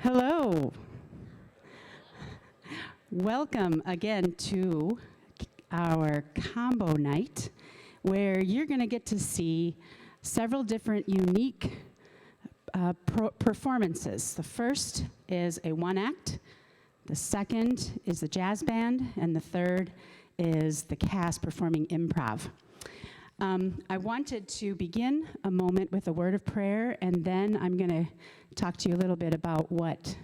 Hello. Welcome again to our combo night, where you're going to get to see several different unique performances. The first is a one act, the second is the jazz band, and the third is the cast performing improv. I wanted to begin a moment with a word of prayer, and then I'm going to talk to you a little bit about what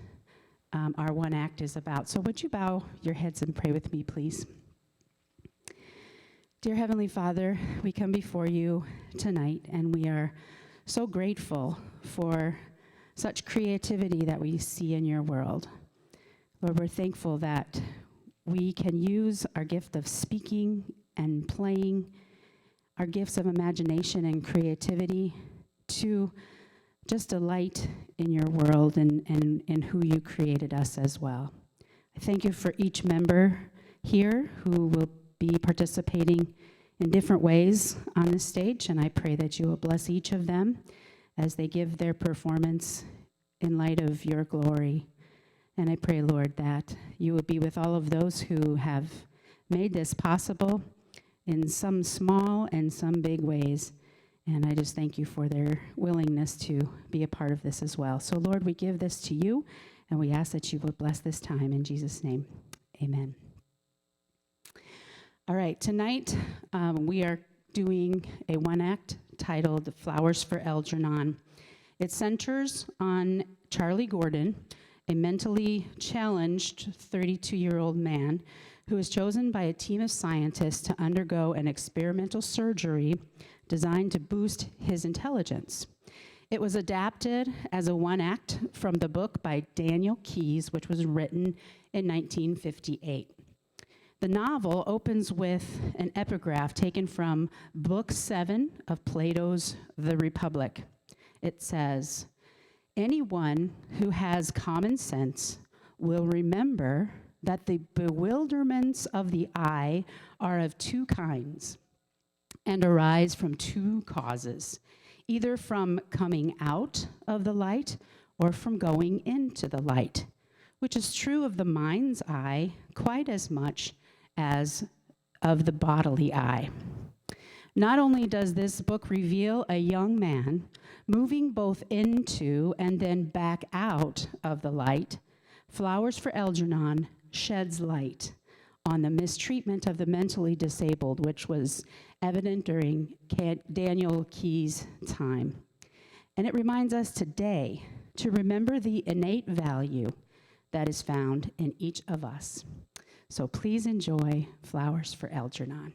our one act is about. So would you bow your heads and pray with me, please? Dear Heavenly Father, we come before you tonight, and we are so grateful for such creativity that we see in your world. Lord, we're thankful that we can use our gift of speaking and playing, our gifts of imagination and creativity to just delight in your world and who you created us as well. I thank you for each member here who will be participating in different ways on this stage, and I pray that you will bless each of them as they give their performance in light of your glory. And I pray, Lord, that you will be with all of those who have made this possible in some small and some big ways. And I just thank you for their willingness to be a part of this as well. So, Lord, we give this to you, and we ask that you would bless this time. In Jesus' name, amen. All right, tonight we are doing a one-act titled Flowers for Algernon. It centers on Charlie Gordon, a mentally challenged 32-year-old man who is chosen by a team of scientists to undergo an experimental surgery designed to boost his intelligence. It was adapted as a one-act from the book by Daniel Keyes, which was written in 1958. The novel opens with an epigraph taken from Book 7 of Plato's The Republic. It says, "Anyone who has common sense will remember that the bewilderments of the eye are of two kinds and arise from two causes, either from coming out of the light or from going into the light, which is true of the mind's eye quite as much as of the bodily eye." Not only does this book reveal a young man moving both into and then back out of the light, Flowers for Algernon sheds light on the mistreatment of the mentally disabled, which was evident during Daniel Keyes' time. And it reminds us today to remember the innate value that is found in each of us. So please enjoy Flowers for Algernon.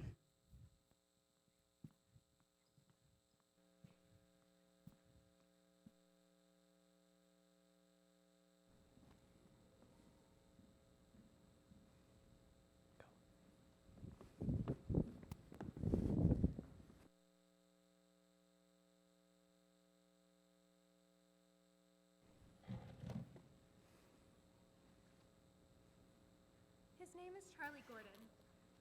His name is Charlie Gordon.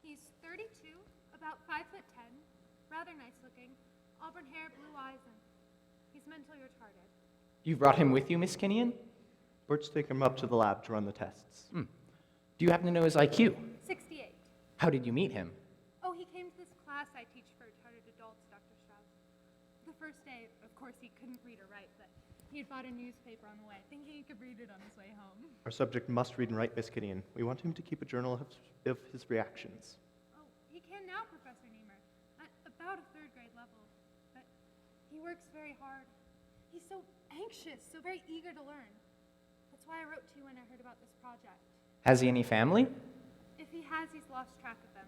He's 32, about 5'10", rather nice looking, auburn hair, blue eyes, and he's mentally retarded. You brought him with you, Miss Kinnian? Bert's taken him up to the lab to run the tests. Do you happen to know his IQ? 68. How did you meet him? Oh, he came to this class I teach for retarded adults, Dr. Strauss. The first day, of course, he couldn't read or write, but he had bought a newspaper on the way, thinking he could read it on his way home. Our subject must read and write, Miss Kinnian. We want him to keep a journal of his reactions. Oh, he can now, Professor Niemer, at about a third grade level. But he works very hard. He's so anxious, so very eager to learn. That's why I wrote to you when I heard about this project. Has he any family? If he has, he's lost track of them.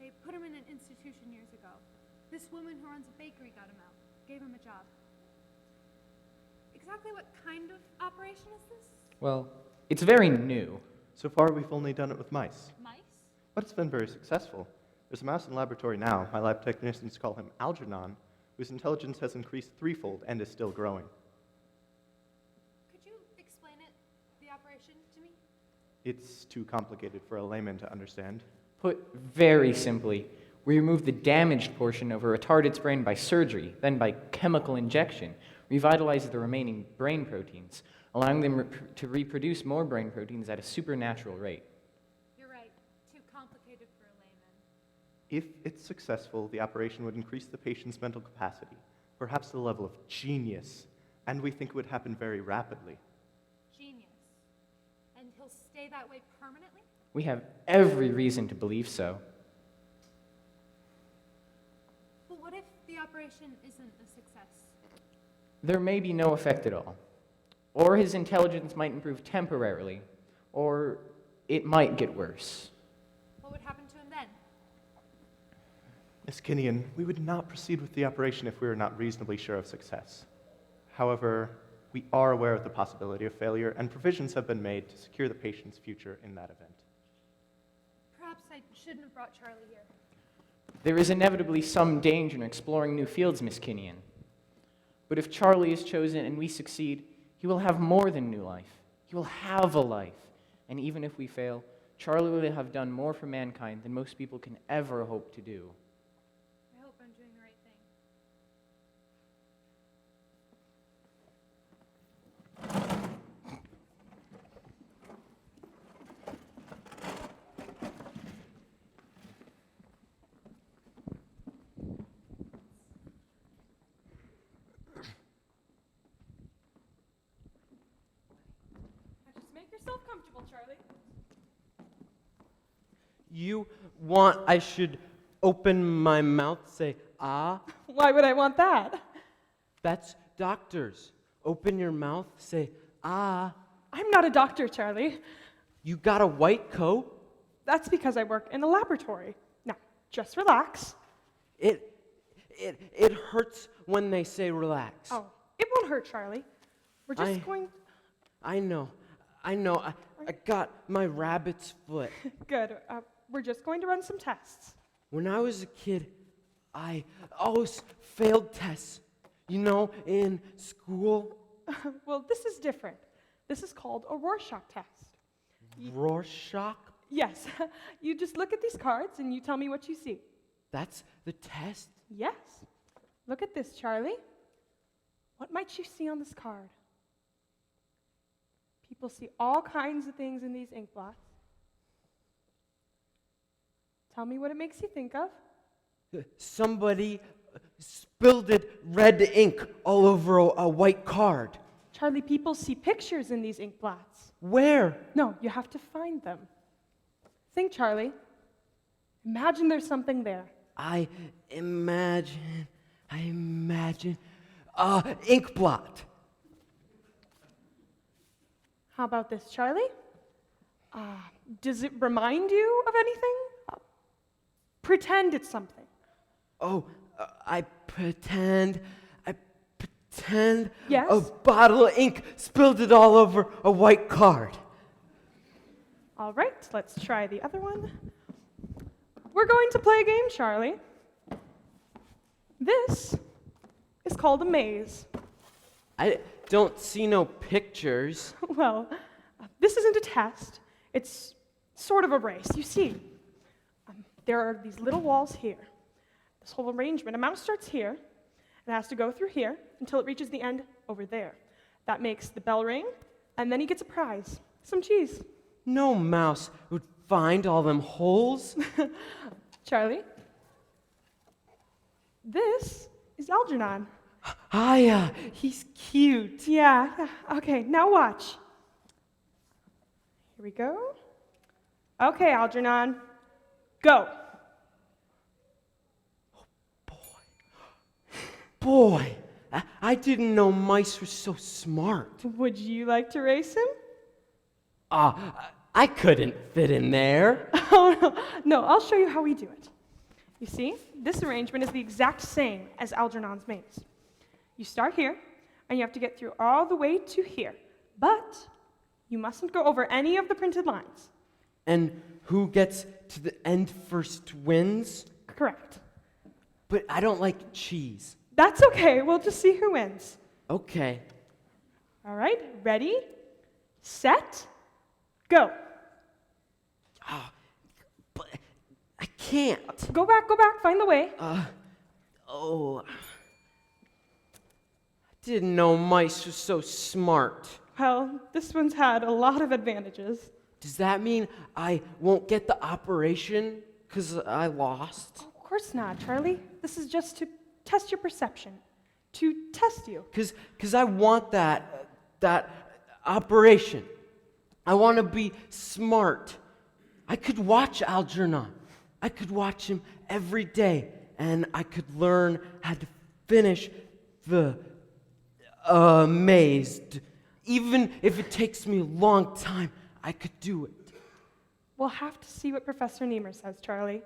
They put him in an institution years ago. This woman who runs a bakery got him out, gave him a job. Exactly what kind of operation is this? Well, it's very new. So far, we've only done it with mice, Mice? but it's been very successful. There's a mouse in the laboratory now. My lab technicians call him Algernon, whose intelligence has increased threefold and is still growing. Could you explain it, the operation, to me? It's too complicated for a layman to understand. Put very simply, we remove the damaged portion of a retarded's brain by surgery, then by chemical injection. revitalizes the remaining brain proteins, allowing them to reproduce more brain proteins at a supernatural rate. You're right. Too complicated for a layman. If it's successful, the operation would increase the patient's mental capacity, perhaps to the level of genius, and we think it would happen very rapidly. Genius. And he'll stay that way permanently? We have every reason to believe so. But what if the operation isn't a success? There may be no effect at all. Or his intelligence might improve temporarily, or it might get worse. What would happen to him then? Miss Kinnian, we would not proceed with the operation if we were not reasonably sure of success. However, we are aware of the possibility of failure, and provisions have been made to secure the patient's future in that event. Perhaps I shouldn't have brought Charlie here. There is inevitably some danger in exploring new fields, Miss Kinnian. But if Charlie is chosen and we succeed, he will have more than new life. He will have a life. And even if we fail, Charlie will have done more for mankind than most people can ever hope to do. I hope I'm doing the right thing. Just make yourself comfortable, Charlie. You want I should open my mouth, say, ah? Why would I want that? That's doctors. Open your mouth, say, ah. I'm not a doctor, Charlie. You got a white coat? That's because I work in a laboratory. Now, just relax. It hurts when they say relax. Oh, it won't hurt, Charlie. We're just going... I know. I got my rabbit's foot. Good. We're just going to run some tests. When I was a kid, I always failed tests. You know, in school. Well, this is different. This is called a Rorschach test. Rorschach? Yes. You just look at these cards and you tell me what you see. That's the test? Yes. Look at this, Charlie. What might you see on this card? People see all kinds of things in these ink blots. Tell me what it makes you think of. Somebody spilled red ink all over a white card. Charlie, people see pictures in these ink blots. Where? No, you have to find them. Think, Charlie. Imagine there's something there. I imagine, ink blot. How about this, Charlie? Does it remind you of anything? Pretend it's something. Oh, I pretend Yes? a bottle of ink spilled it all over a white card. All right, let's try the other one. We're going to play a game, Charlie. This is called a maze. I don't see no pictures. Well, this isn't a test. It's sort of a race. You see, there are these little walls here. This whole arrangement, a mouse starts here, and has to go through here until it reaches the end over there. That makes the bell ring, and then he gets a prize, some cheese. No mouse would find all them holes. Charlie, this is Algernon. Hiya, he's cute. Yeah. Okay, now watch. Here we go. Okay, Algernon, go. Boy, I didn't know mice were so smart. Would you like to race him? I couldn't fit in there. Oh, no. No, I'll show you how we do it. You see, this arrangement is the exact same as Algernon's maze. You start here, and you have to get through all the way to here. But you mustn't go over any of the printed lines. And who gets to the end first wins? Correct. But I don't like cheese. That's okay. We'll just see who wins. Okay. All right, ready, set, go. But I can't. Go back, find the way. didn't know mice were so smart. Well, this one's had a lot of advantages. Does that mean I won't get the operation because I lost? Of course not, Charlie. This is just to test your perception, to test you. Because I want that operation. I want to be smart. I could watch Algernon. I could watch him every day, and I could learn how to finish the maze. Even if it takes me a long time, I could do it. We'll have to see what Professor Niemer says, Charlie.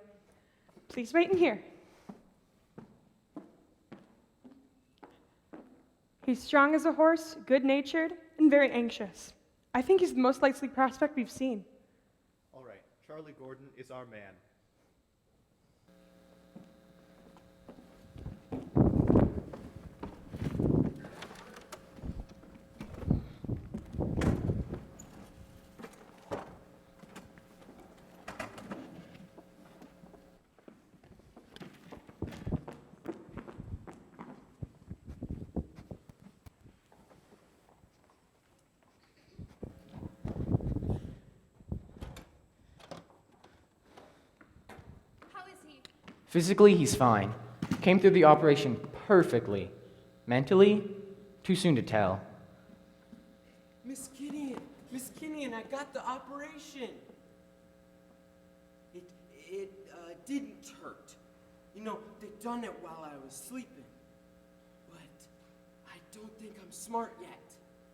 Please wait in here. He's strong as a horse, good-natured, and very anxious. I think he's the most likely prospect we've seen. All right, Charlie Gordon is our man. How is he? Physically, he's fine. Came through the operation perfectly. Mentally, too soon to tell. Miss Kinnian, I got the operation. It didn't hurt. You know, they done it while I was sleeping. But I don't think I'm smart yet.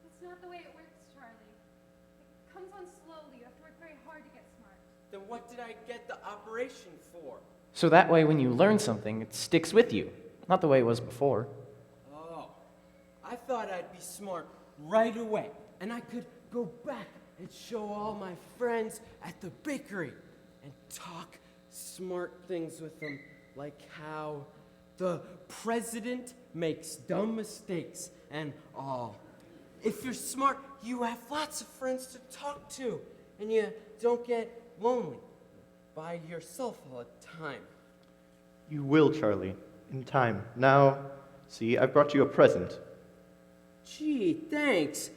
That's not the way it works, Charlie. It comes on slowly. You have to work very hard to get smart. Then what did I get the operation for? So that way, when you learn something, it sticks with you. Not the way it was before. Oh, I thought I'd be smart right away, and I could go back and show all my friends at the bakery and talk smart things with them, like how the president makes dumb mistakes and all. If you're smart, you have lots of friends to talk to, and you don't get lonely by yourself all the time. You will, Charlie, in time. Now, see, I brought you a present. Gee, thanks.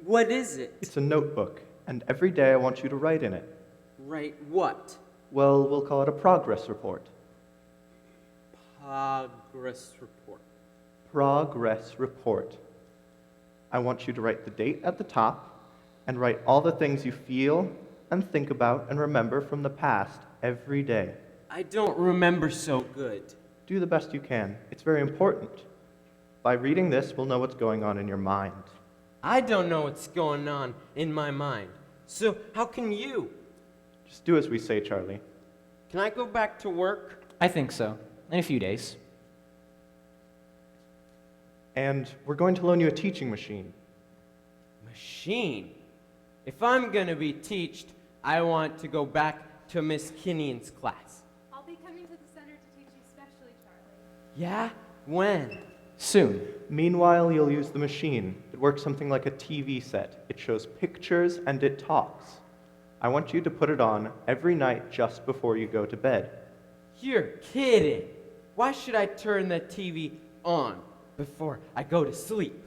What is it? It's a notebook, and every day I want you to write in it. Write what? Well, we'll call it a progress report. Progress report. Progress report. I want you to write the date at the top and write all the things you feel and think about and remember from the past every day. I don't remember so good. Do the best you can. It's very important. By reading this, we'll know what's going on in your mind. I don't know what's going on in my mind. So how can you? Just do as we say, Charlie. Can I go back to work? I think so. In a few days. And we're going to loan you a teaching machine. Machine? If I'm going to be teached, I want to go back to Miss Kinnian's class. I'll be coming to the center to teach you specially, Charlie. Yeah? When? Soon. Meanwhile, you'll use the machine. It works something like a TV set. It shows pictures and it talks. I want you to put it on every night just before you go to bed. You're kidding. Why should I turn the TV on before I go to sleep?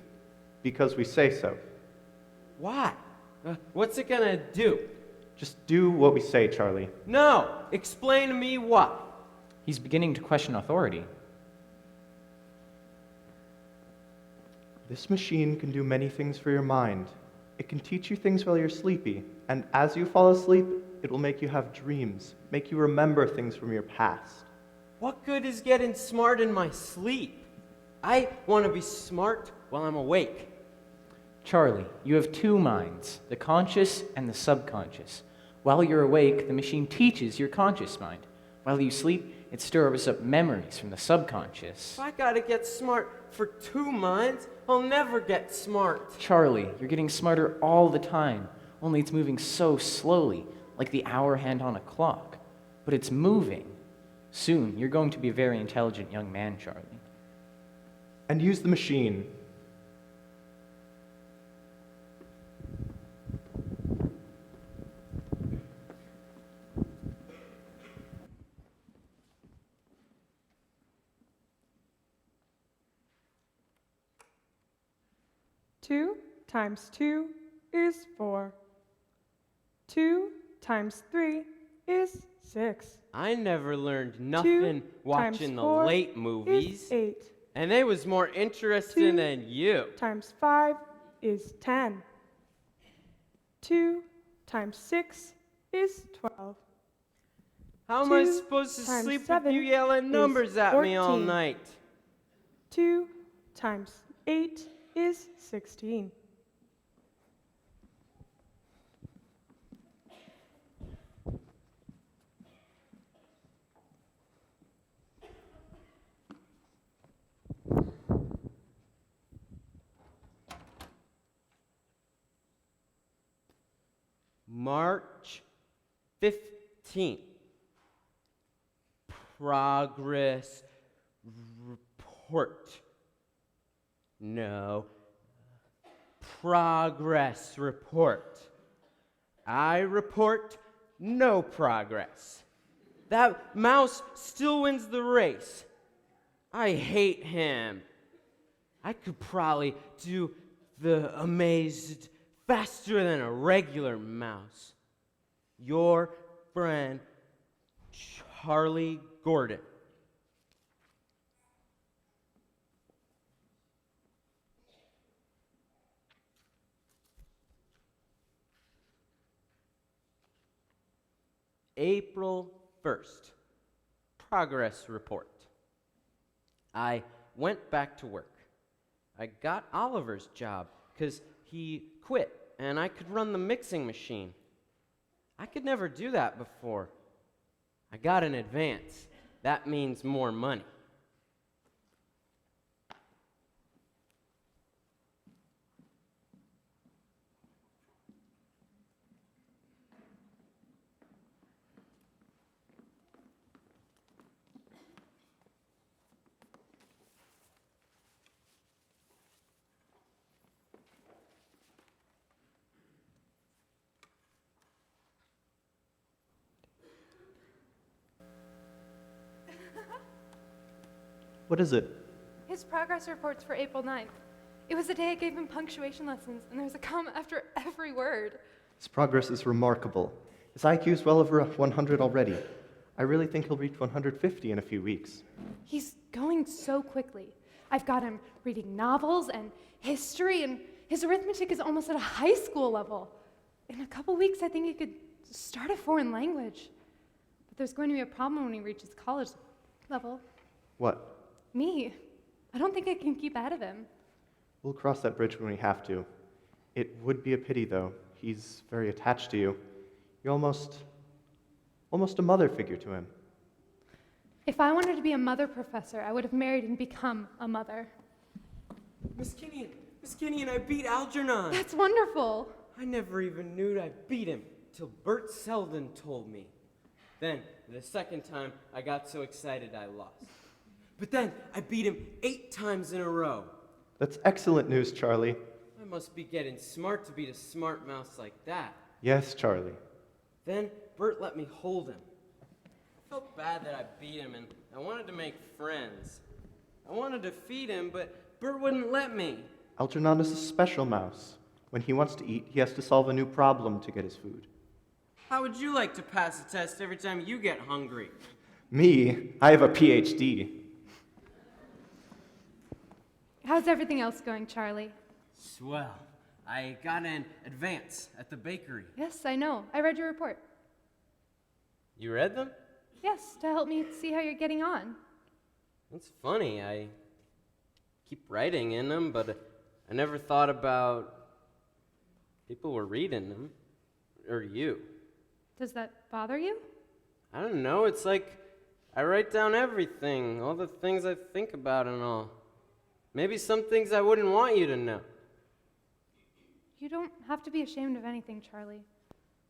Because we say so. Why? What's it gonna do? Just do what we say, Charlie. No! Explain to me why. He's beginning to question authority. This machine can do many things for your mind. It can teach you things while you're sleepy, and as you fall asleep, it will make you have dreams, make you remember things from your past. What good is getting smart in my sleep? I want to be smart while I'm awake. Charlie, you have two minds, the conscious and the subconscious. While you're awake, the machine teaches your conscious mind. While you sleep, it stores up memories from the subconscious. If I gotta get smart for two minds, I'll never get smart. Charlie, you're getting smarter all the time, only it's moving so slowly, like the hour hand on a clock. But it's moving. Soon, you're going to be a very intelligent young man, Charlie. And use the machine. 2 times 2 is 4. 2 times 3 is 6. I never learned 2 nothing times watching the 4 late is movies. 8. And they was more interesting 2 than you. Times 5 is 10. 2 times 6 is 12. How am I 2 supposed to times sleep with 7 you yelling is numbers at me all 14. night? 2 times 8 is 16. March 15th. Progress report. No. Progress report. I report no progress. That mouse still wins the race. I hate him. I could probably do the amazed faster than a regular mouse. Your friend, Charlie Gordon. April 1st. Progress report. I went back to work. I got Oliver's job because he quit and I could run the mixing machine. I could never do that before. I got an advance. That means more money. What is it? His progress report's for April 9th. It was the day I gave him punctuation lessons, and there's a comma after every word. His progress is remarkable. His IQ is well over 100 already. I really think he'll reach 150 in a few weeks. He's going so quickly. I've got him reading novels and history, and his arithmetic is almost at a high school level. In a couple weeks, I think he could start a foreign language. But there's going to be a problem when he reaches college level. What? Me. I don't think I can keep ahead of him. We'll cross that bridge when we have to. It would be a pity, though. He's very attached to you. You're almost a mother figure to him. If I wanted to be a mother professor, I would have married and become a mother. Miss Kinnian, I beat Algernon. That's wonderful. I never even knew I beat him till Bert Selden told me. Then, the second time, I got so excited I lost. But then, I beat him 8 times in a row. That's excellent news, Charlie. I must be getting smart to beat a smart mouse like that. Yes, Charlie. Then, Bert let me hold him. I felt bad that I beat him, and I wanted to make friends. I wanted to feed him, but Bert wouldn't let me. Algernon is a special mouse. When he wants to eat, he has to solve a new problem to get his food. How would you like to pass a test every time you get hungry? Me? I have a PhD. How's everything else going, Charlie? Swell. I got an advance at the bakery. Yes, I know. I read your report. You read them? Yes, to help me see how you're getting on. That's funny. I keep writing in them, but I never thought about people were reading them. Or you. Does that bother you? I don't know. It's like I write down everything, all the things I think about and all. Maybe some things I wouldn't want you to know. You don't have to be ashamed of anything, Charlie.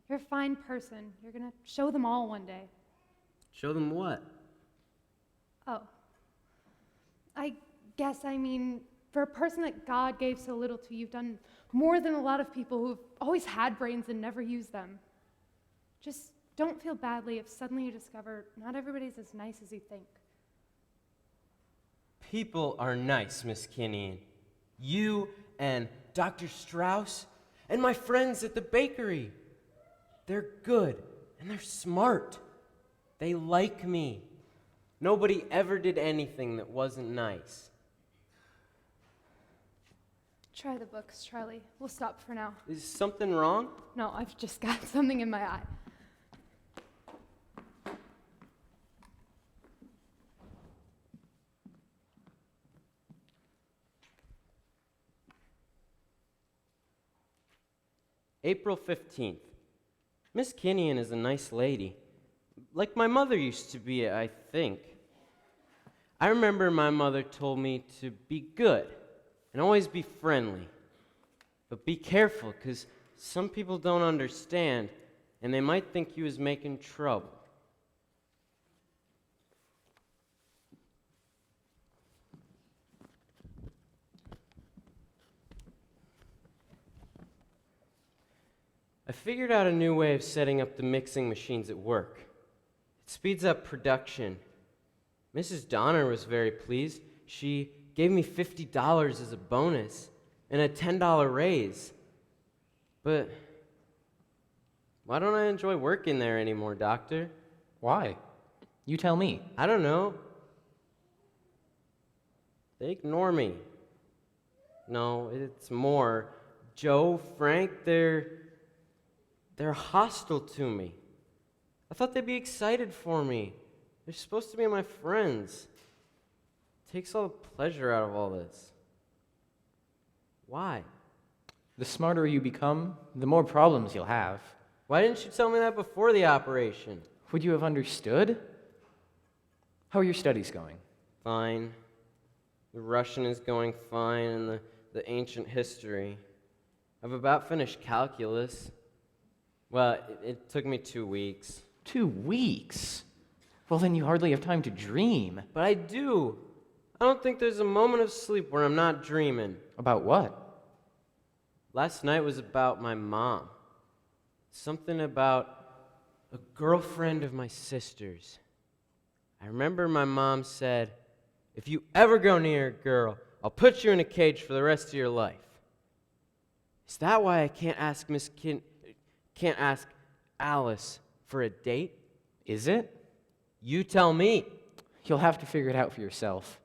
You're a fine person. You're going to show them all one day. Show them what? Oh. I guess I mean, for a person that God gave so little to, you've done more than a lot of people who've always had brains and never used them. Just don't feel badly if suddenly you discover not everybody's as nice as you think. People are nice, Miss Kinnian. You and Dr. Strauss, and my friends at the bakery. They're good, and they're smart. They like me. Nobody ever did anything that wasn't nice. Try the books, Charlie. We'll stop for now. Is something wrong? No, I've just got something in my eye. April 15th. Miss Kinnian is a nice lady. Like my mother used to be, I think. I remember my mother told me to be good and always be friendly. But be careful, because some people don't understand, and they might think you was making trouble. I figured out a new way of setting up the mixing machines at work. It speeds up production. Mrs. Donner was very pleased. She gave me $50 as a bonus and a $10 raise. But why don't I enjoy working there anymore, Doctor? Why? You tell me. I don't know. They ignore me. No, it's more. Joe, Frank, they're hostile to me. I thought they'd be excited for me. They're supposed to be my friends. It takes all the pleasure out of all this. Why? The smarter you become, the more problems you'll have. Why didn't you tell me that before the operation? Would you have understood? How are your studies going? Fine. The Russian is going fine, and the ancient history. I've about finished calculus. Well, it took me 2 weeks. 2 weeks? Well, then you hardly have time to dream. But I do. I don't think there's a moment of sleep where I'm not dreaming. About what? Last night was about my mom. Something about a girlfriend of my sister's. I remember my mom said, "If you ever go near a girl, I'll put you in a cage for the rest of your life." Is that why I can't ask can't ask Alice for a date? Is it? You tell me. You'll have to figure it out for yourself.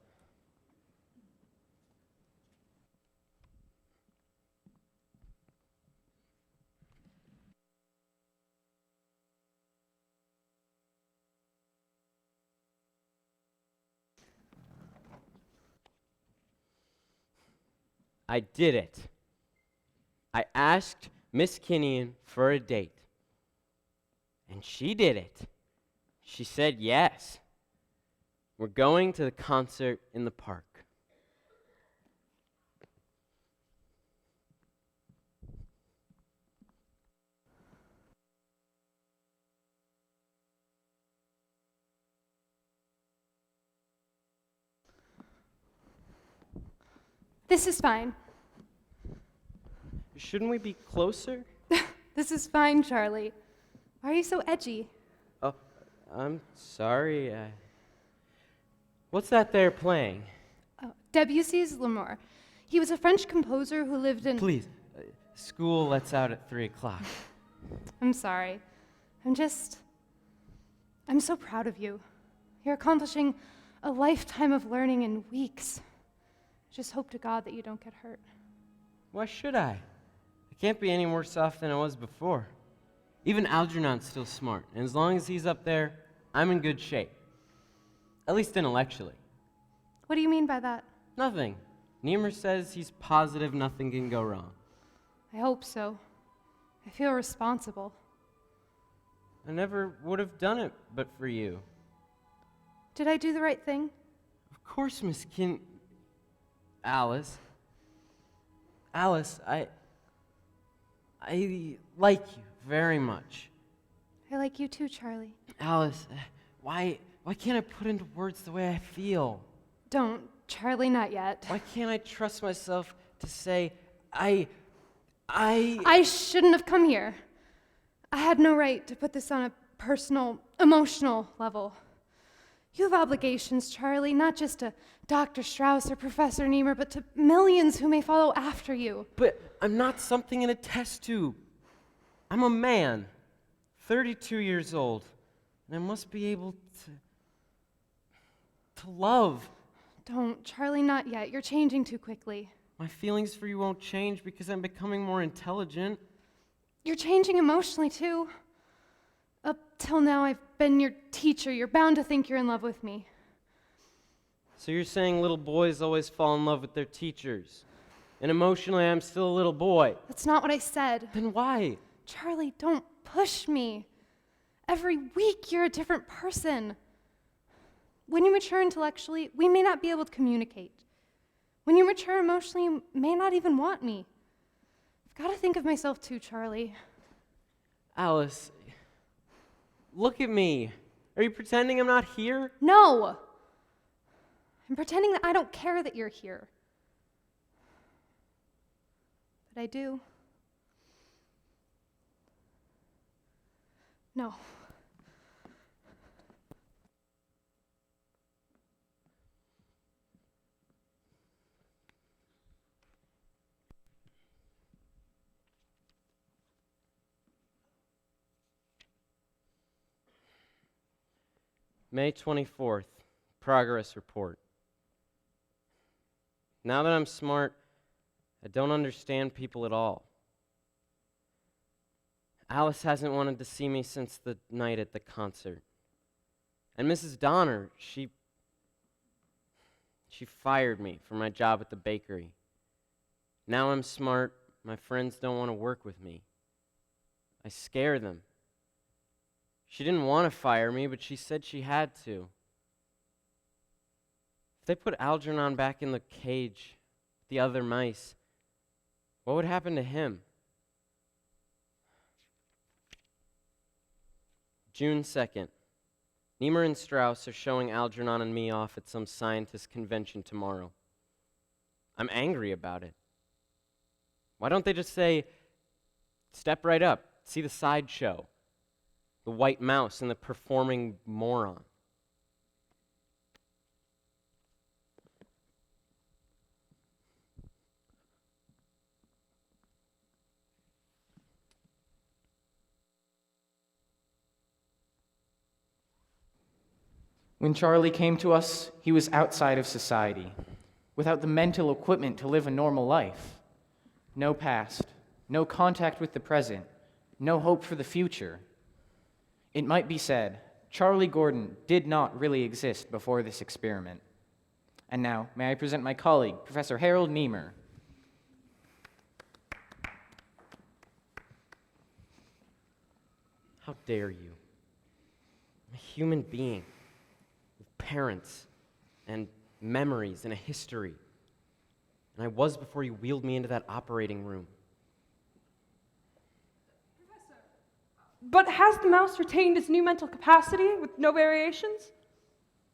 I did it. I asked Miss Kinnian for a date. And she did it. She said yes. We're going to the concert in the park. This is fine. Shouldn't we be closer? This is fine, Charlie. Why are you so edgy? Oh, I'm sorry. What's that they're playing? Oh, Debussy's L'Amour. He was a French composer who lived in... Please, school lets out at 3 o'clock. I'm sorry. I'm so proud of you. You're accomplishing a lifetime of learning in weeks. Just hope to God that you don't get hurt. Why should I? I can't be any worse off than I was before. Even Algernon's still smart, and as long as he's up there, I'm in good shape. At least intellectually. What do you mean by that? Nothing. Niemer says he's positive nothing can go wrong. I hope so. I feel responsible. I never would have done it but for you. Did I do the right thing? Of course, Miss Alice. Alice, I like you very much. I like you too, Charlie. Alice, why can't I put into words the way I feel? Don't, Charlie, not yet. Why can't I trust myself to say, I shouldn't have come here. I had no right to put this on a personal, emotional level. You have obligations, Charlie, not just to Dr. Strauss or Professor Niemer, but to millions who may follow after you. But I'm not something in a test tube. I'm a man, 32 years old, and I must be able to love. Don't, Charlie, not yet. You're changing too quickly. My feelings for you won't change because I'm becoming more intelligent. You're changing emotionally, too. Up till now, I've been your teacher. You're bound to think you're in love with me. So you're saying little boys always fall in love with their teachers, and emotionally I'm still a little boy. That's not what I said. Then why? Charlie, don't push me. Every week, you're a different person. When you mature intellectually, we may not be able to communicate. When you mature emotionally, you may not even want me. I've got to think of myself too, Charlie. Alice, look at me. Are you pretending I'm not here? No! I'm pretending that I don't care that you're here. But I do. No. May 24th, progress report. Now that I'm smart, I don't understand people at all. Alice hasn't wanted to see me since the night at the concert. And Mrs. Donner, she fired me for my job at the bakery. Now I'm smart, my friends don't want to work with me. I scare them. She didn't want to fire me, but she said she had to. If they put Algernon back in the cage with the other mice, what would happen to him? June 2nd. Niemer and Strauss are showing Algernon and me off at some scientist convention tomorrow. I'm angry about it. Why don't they just say, step right up, see the sideshow, the white mouse and the performing moron? When Charlie came to us, he was outside of society, without the mental equipment to live a normal life. No past, no contact with the present, no hope for the future. It might be said, Charlie Gordon did not really exist before this experiment. And now, may I present my colleague, Professor Harold Niemer. How dare you? I'm a human being with parents and memories and a history. And I was before you wheeled me into that operating room. But has the mouse retained its new mental capacity with no variations?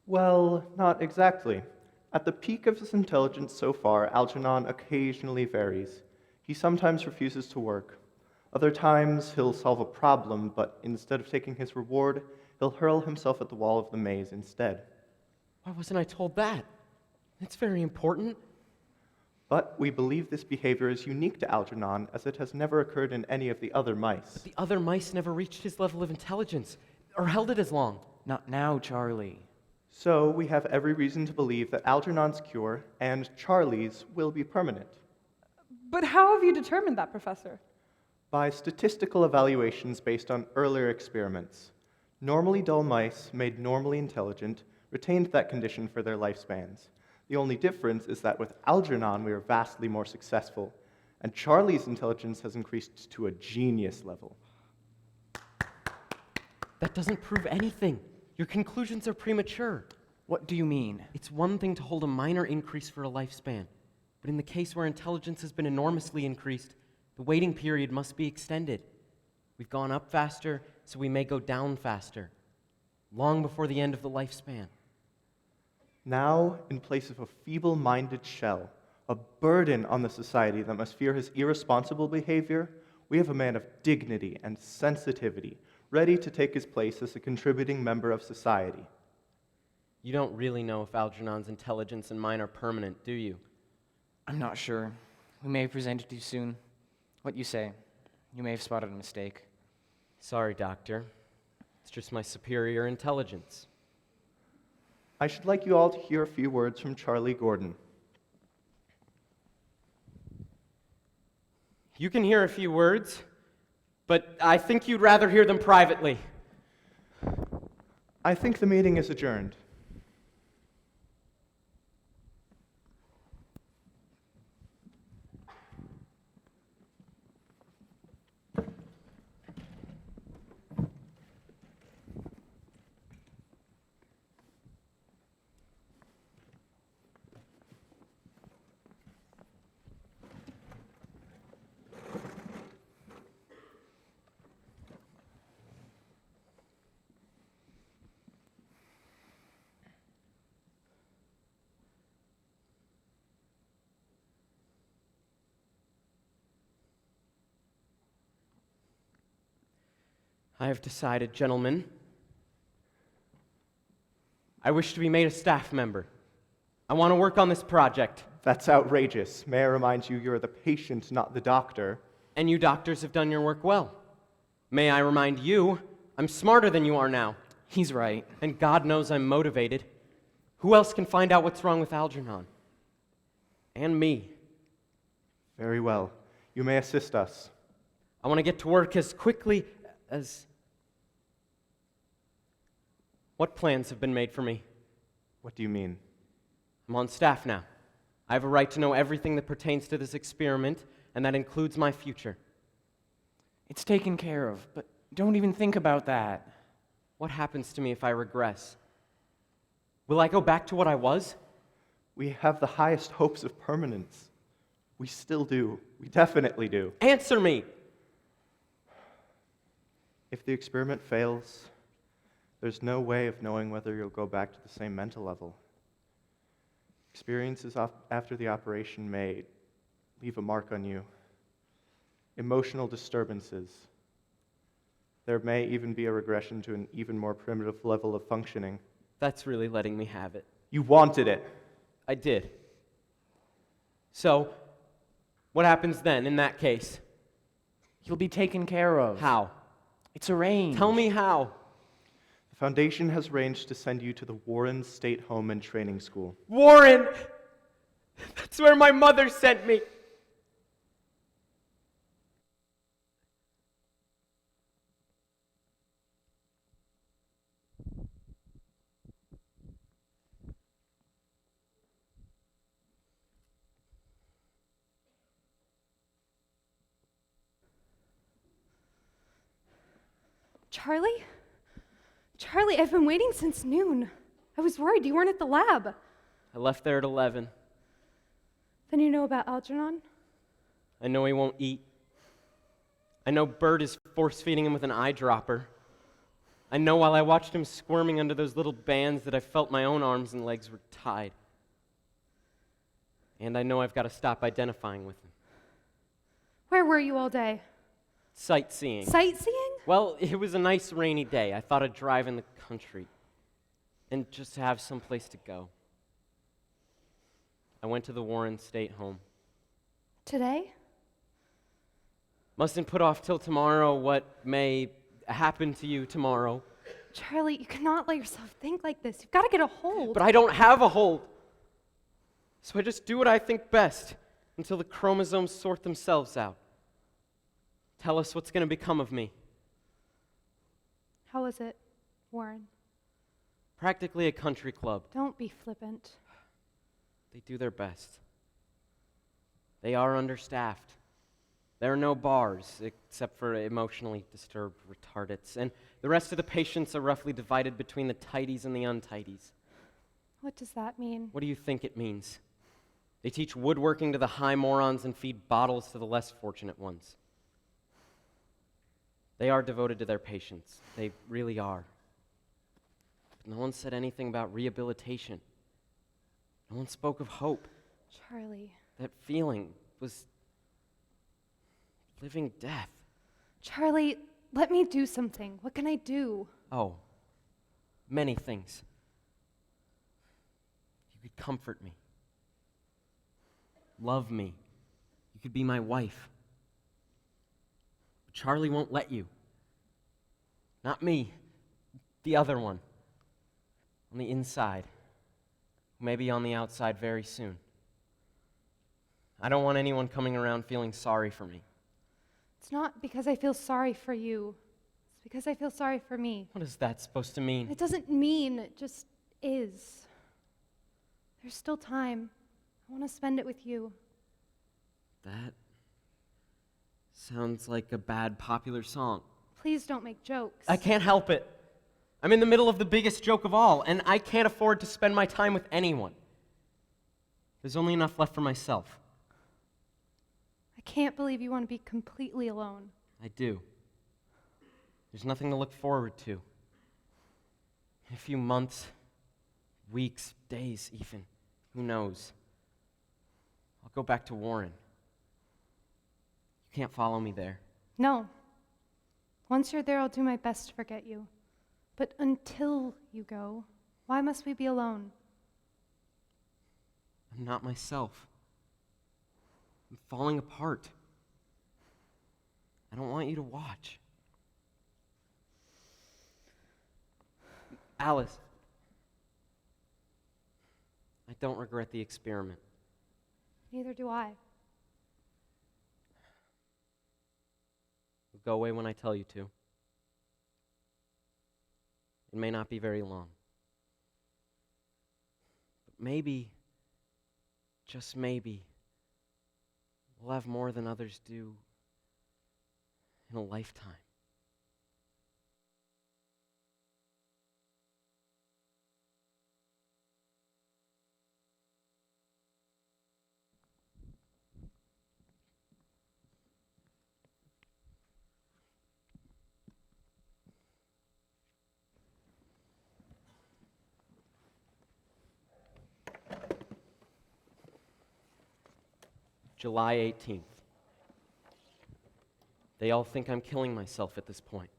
Well, not exactly. At the peak of his intelligence so far, Algernon occasionally varies. He sometimes refuses to work. Other times, he'll solve a problem, but instead of taking his reward, he'll hurl himself at the wall of the maze instead. Why wasn't I told that? It's very important. But we believe this behavior is unique to Algernon, as it has never occurred in any of the other mice. But the other mice never reached his level of intelligence, or held it as long. Not now, Charlie. So we have every reason to believe that Algernon's cure and Charlie's will be permanent. But how have you determined that, Professor? By statistical evaluations based on earlier experiments. Normally dull mice, made normally intelligent, retained that condition for their lifespans. The only difference is that with Algernon, we are vastly more successful, and Charlie's intelligence has increased to a genius level. That doesn't prove anything. Your conclusions are premature. What do you mean? It's one thing to hold a minor increase for a lifespan, but in the case where intelligence has been enormously increased, the waiting period must be extended. We've gone up faster, so we may go down faster, long before the end of the lifespan. Now, in place of a feeble-minded shell, a burden on the society that must fear his irresponsible behavior, we have a man of dignity and sensitivity, ready to take his place as a contributing member of society. You don't really know if Algernon's intelligence and mine are permanent, do you? I'm not sure. We may have presented too soon. What you say? You may have spotted a mistake. Sorry, Doctor. It's just my superior intelligence. I should like you all to hear a few words from Charlie Gordon. You can hear a few words, but I think you'd rather hear them privately. I think the meeting is adjourned. I have decided, gentlemen, I wish to be made a staff member. I want to work on this project. That's outrageous. May I remind you, you're the patient, not the doctor. And you doctors have done your work well. May I remind you, I'm smarter than you are now. He's right. And God knows I'm motivated. Who else can find out what's wrong with Algernon? And me. Very well. You may assist us. I want to get to work as quickly as... What plans have been made for me? What do you mean? I'm on staff now. I have a right to know everything that pertains to this experiment, and that includes my future. It's taken care of, but don't even think about that. What happens to me if I regress? Will I go back to what I was? We have the highest hopes of permanence. We still do. We definitely do. Answer me! If the experiment fails, there's no way of knowing whether you'll go back to the same mental level. Experiences after the operation may leave a mark on you. Emotional disturbances. There may even be a regression to an even more primitive level of functioning. That's really letting me have it. You wanted it. I did. So, what happens then in that case? You'll be taken care of. How? It's arranged. Tell me how. The Foundation has arranged to send you to the Warren State Home and Training School. Warren! That's where my mother sent me. Charlie? Charlie, I've been waiting since noon. I was worried you weren't at the lab. I left there at 11. Then you know about Algernon? I know he won't eat. I know Bert is force-feeding him with an eyedropper. I know while I watched him squirming under those little bands that I felt my own arms and legs were tied. And I know I've got to stop identifying with him. Where were you all day? Sightseeing. Sightseeing? Well, it was a nice rainy day. I thought I'd drive in the country and just have someplace to go. I went to the Warren State Home. Today? Mustn't put off till tomorrow what may happen to you tomorrow. Charlie, you cannot let yourself think like this. You've got to get a hold. But I don't have a hold. So I just do what I think best until the chromosomes sort themselves out. Tell us what's going to become of me. How is it, Warren? Practically a country club. Don't be flippant. They do their best. They are understaffed. There are no bars except for emotionally disturbed retardeds. And the rest of the patients are roughly divided between the tidies and the untidies. What does that mean? What do you think it means? They teach woodworking to the high morons and feed bottles to the less fortunate ones. They are devoted to their patients. They really are. But no one said anything about rehabilitation. No one spoke of hope. Charlie. That feeling was living death. Charlie, let me do something. What can I do? Oh, many things. You could comfort me. Love me. You could be my wife. But Charlie won't let you. Not me. The other one. On the inside. Maybe on the outside very soon. I don't want anyone coming around feeling sorry for me. It's not because I feel sorry for you. It's because I feel sorry for me. What is that supposed to mean? It doesn't mean, it just is. There's still time. I want to spend it with you. That sounds like a bad popular song. Please don't make jokes. I can't help it. I'm in the middle of the biggest joke of all, and I can't afford to spend my time with anyone. There's only enough left for myself. I can't believe you want to be completely alone. I do. There's nothing to look forward to. In a few months, weeks, days even, who knows? I'll go back to Warren. You can't follow me there. No. Once you're there, I'll do my best to forget you. But until you go, why must we be alone? I'm not myself. I'm falling apart. I don't want you to watch. Alice, I don't regret the experiment. Neither do I. Go away when I tell you to. It may not be very long. But maybe, just maybe, we'll have more than others do in a lifetime. July 18th. They all think I'm killing myself at this point.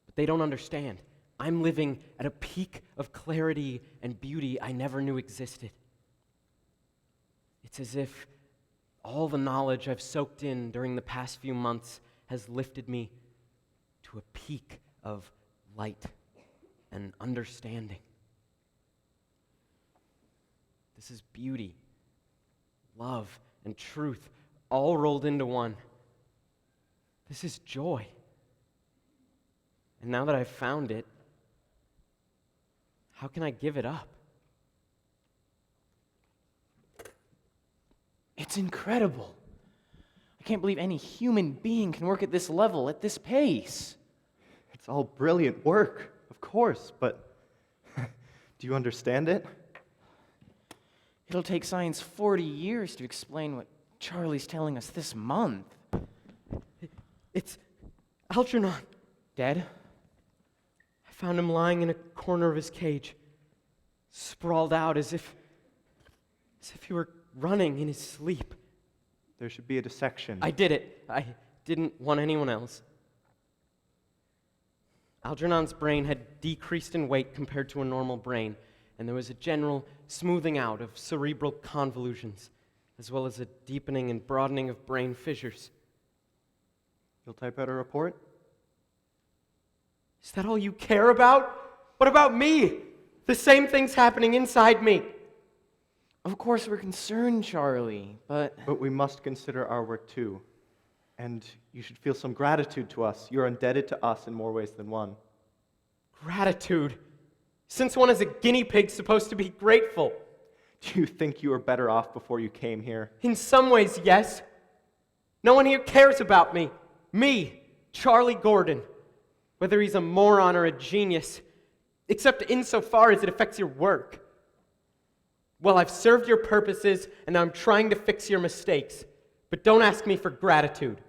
But they don't understand. I'm living at a peak of clarity and beauty I never knew existed. It's as if all the knowledge I've soaked in during the past few months has lifted me to a peak of light and understanding. This is beauty, love, and truth all rolled into one. This is joy. And now that I've found it, how can I give it up? It's incredible. I can't believe any human being can work at this level, at this pace. It's all brilliant work, of course, but do you understand it? It'll take science 40 years to explain what Charlie's telling us this month. It's Algernon. Dead? I found him lying in a corner of his cage, sprawled out as if he were running in his sleep. There should be a dissection. I did it. I didn't want anyone else. Algernon's brain had decreased in weight compared to a normal brain, and there was a general smoothing out of cerebral convolutions, as well as a deepening and broadening of brain fissures. You'll type out a report? Is that all you care about? What about me? The same thing's happening inside me. Of course we're concerned, Charlie, but But we must consider our work too. And you should feel some gratitude to us. You're indebted to us in more ways than one. Gratitude. Since one is a guinea pig supposed to be grateful? Do you think you were better off before you came here? In some ways, yes. No one here cares about me. Me, Charlie Gordon. Whether he's a moron or a genius, except insofar as it affects your work. Well, I've served your purposes, and I'm trying to fix your mistakes. But don't ask me for gratitude.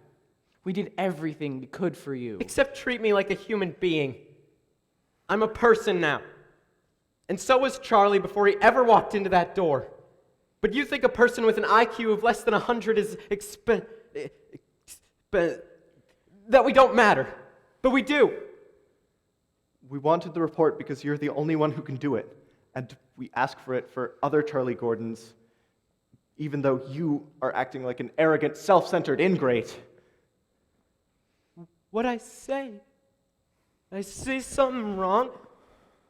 we did everything we could for you. Except treat me like a human being. I'm a person now. And so was Charlie before he ever walked into that door. But you think a person with an IQ of less than 100 is that we don't matter. But we do. We wanted the report because you're the only one who can do it. And we ask for it for other Charlie Gordons, even though you are acting like an arrogant, self-centered ingrate. What'd I say? Did I say something wrong?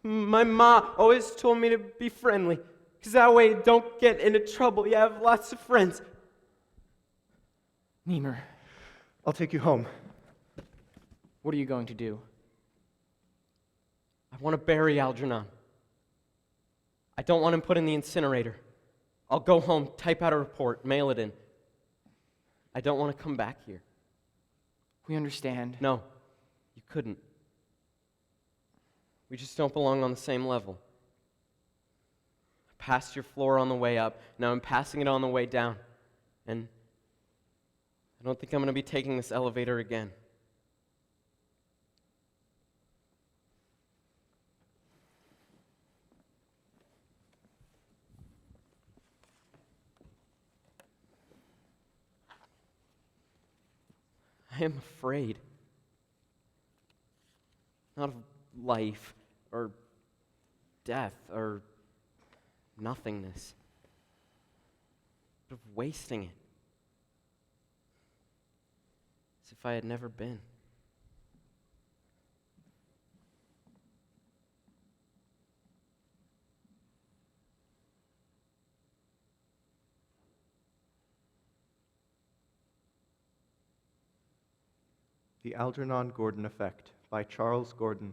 My ma always told me to be friendly, because that way you don't get into trouble. You have lots of friends. Nemur, I'll take you home. what are you going to do? I want to bury Algernon. I don't want him put in the incinerator. I'll go home, type out a report, mail it in. I don't want to come back here. We understand. No, you couldn't. We just don't belong on the same level. I passed your floor on the way up. Now I'm passing it on the way down. And I don't think I'm going to be taking this elevator again. I am afraid. Not of life, or death, or nothingness, but of wasting it. As if I had never been. The Algernon Gordon Effect by Charles Gordon.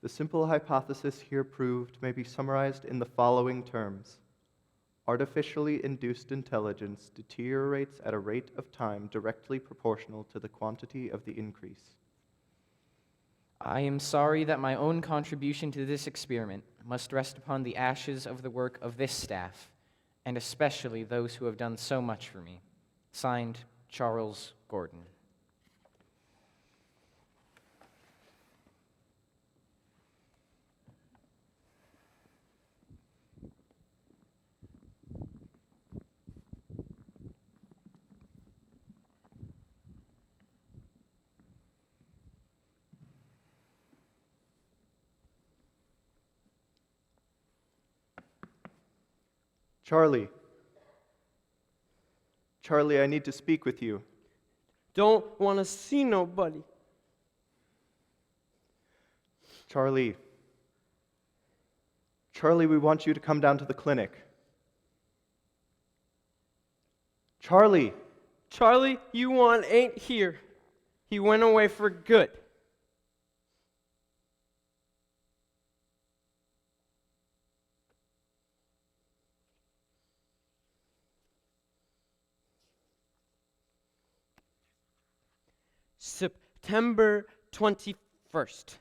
The simple hypothesis here proved may be summarized in the following terms. Artificially induced intelligence deteriorates at a rate of time directly proportional to the quantity of the increase. I am sorry that my own contribution to this experiment must rest upon the ashes of the work of this staff, and especially those who have done so much for me. Signed, Charles Gordon. Charlie. Charlie, I need to speak with you. Don't want to see nobody. Charlie. Charlie, we want you to come down to the clinic. Charlie. Charlie, you want ain't here. He went away for good. September 21st.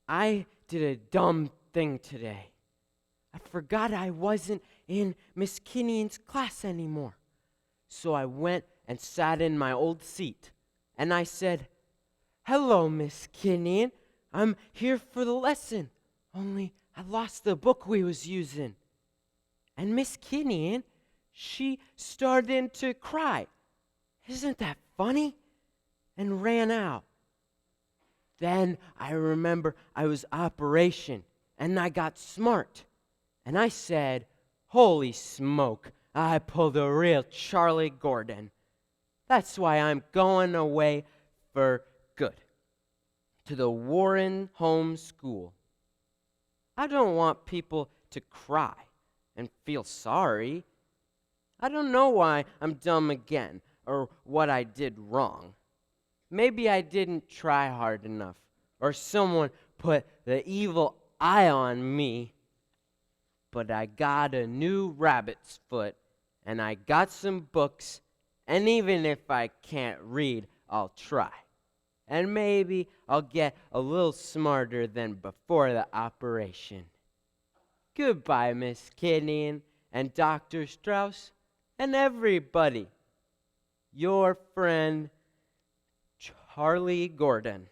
I did a dumb thing today. I forgot I wasn't in Miss Kinnian's class anymore. So I went and sat in my old seat. And I said, "Hello, Miss Kinnian. I'm here for the lesson. Only I lost the book we was using." And Miss Kinnian, she started to cry. "Isn't that funny?" And ran out. Then I remember I was operation, and I got smart. And I said, "Holy smoke, I pulled a real Charlie Gordon. That's why I'm going away for good to the Warren Home School. I don't want people to cry and feel sorry. I don't know why I'm dumb again or what I did wrong. Maybe I didn't try hard enough, or someone put the evil eye on me. But I got a new rabbit's foot, and I got some books, and even if I can't read, I'll try. And maybe I'll get a little smarter than before the operation. Goodbye, Miss Kinnian and Dr. Strauss and everybody. Your friend, Charlie Gordon."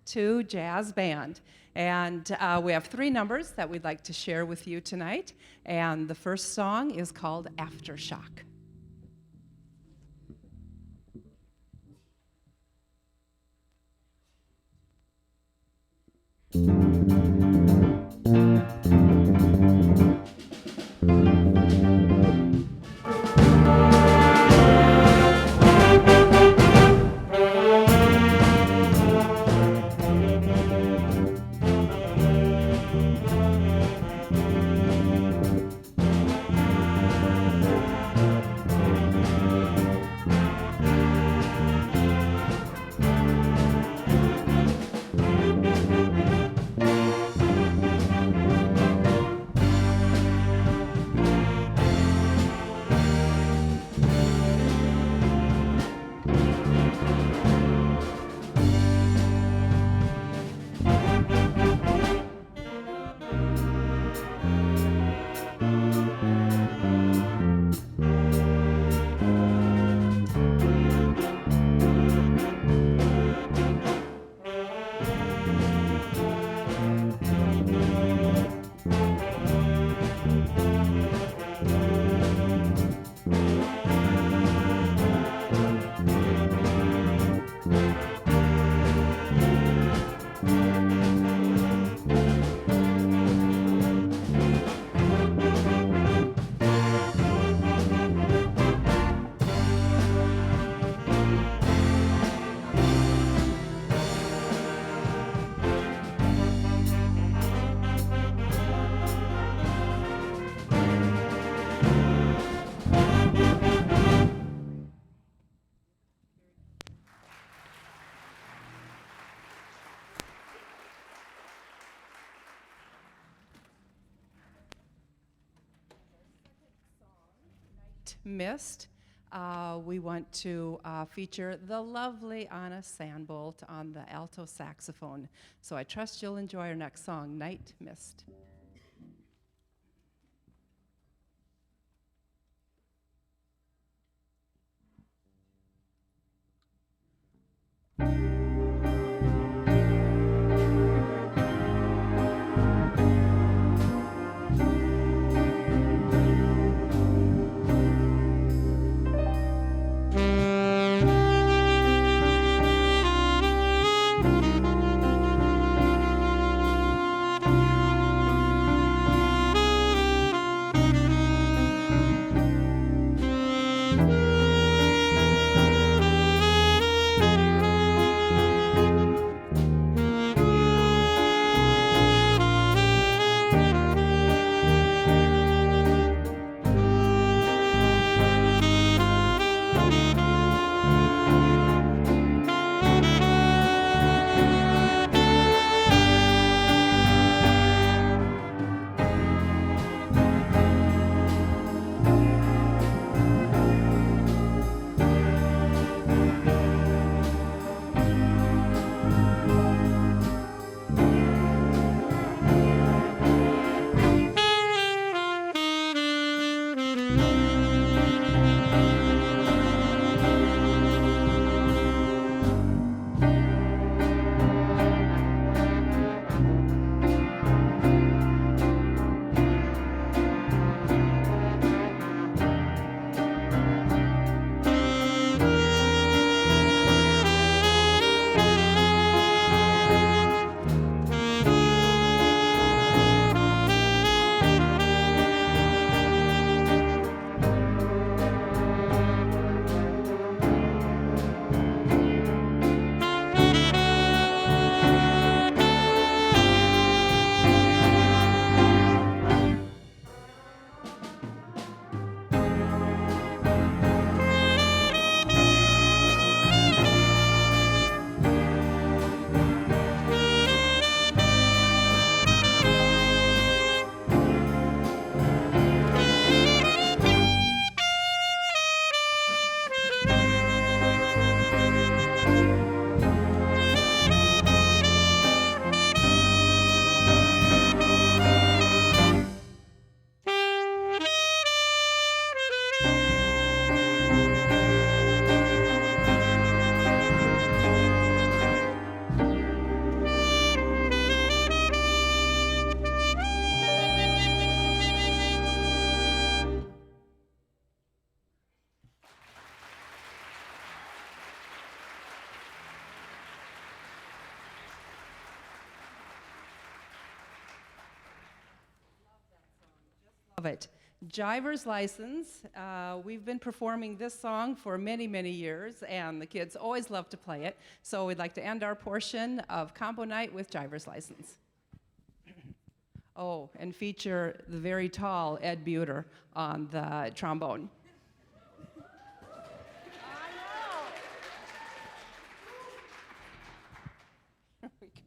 to jazz band. And we have 3 numbers that we'd like to share with you tonight. And the first song is called Aftershock. Missed. We want to feature the lovely Anna Sandbolt on the alto saxophone. So I trust you'll enjoy our next song, Night Mist. of it. Jiver's License. We've been performing this song for many, many years, and the kids always love to play it. So we'd like to end our portion of Combo Night with Jiver's License. Oh, and feature the very tall Ed Buter on the trombone. Here we go.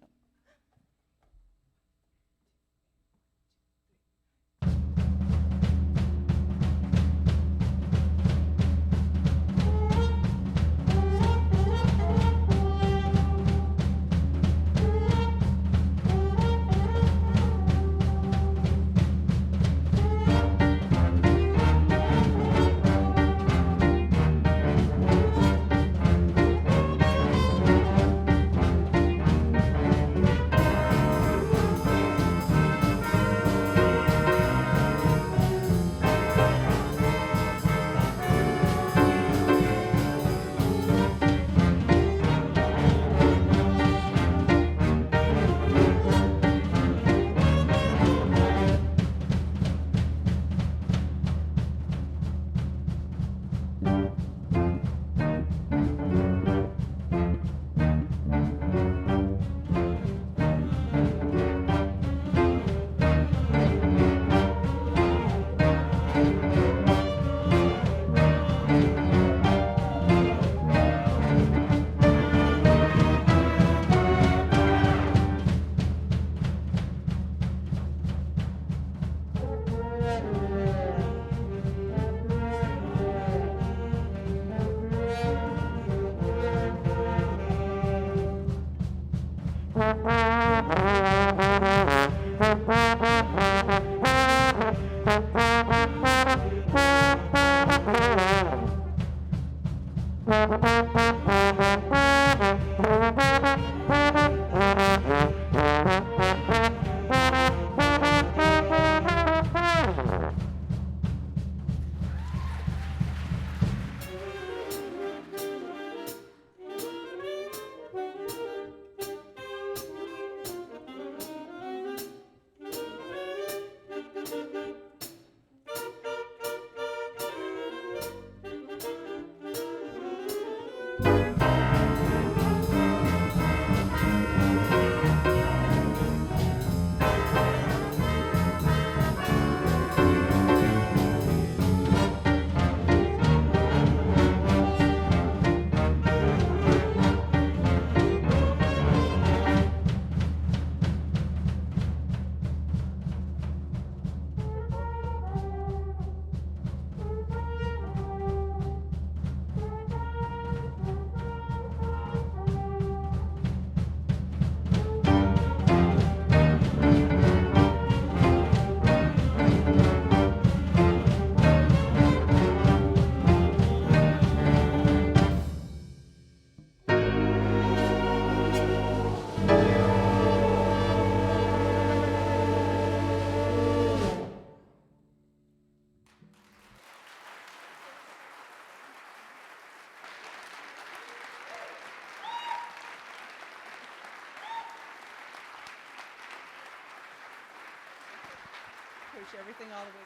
Push everything all the way.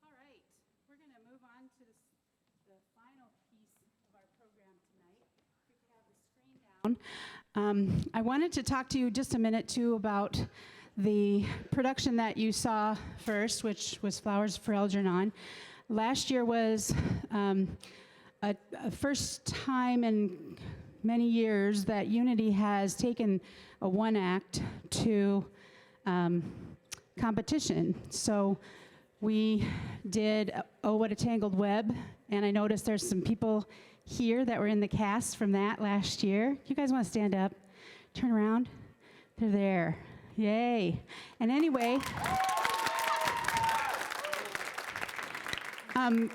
All right, we're going to move on to the the final piece of our program tonight. If we could have the screen down. I wanted to talk to you just a minute, too, about the production that you saw first, which was Flowers for Algernon. Last year was a first time in many years that Unity has taken a one act to competition. So we did Oh What a Tangled Web, and I noticed there's some people here that were in the cast from that last year. You guys want to stand up, turn around? They're there. Yay. And anyway,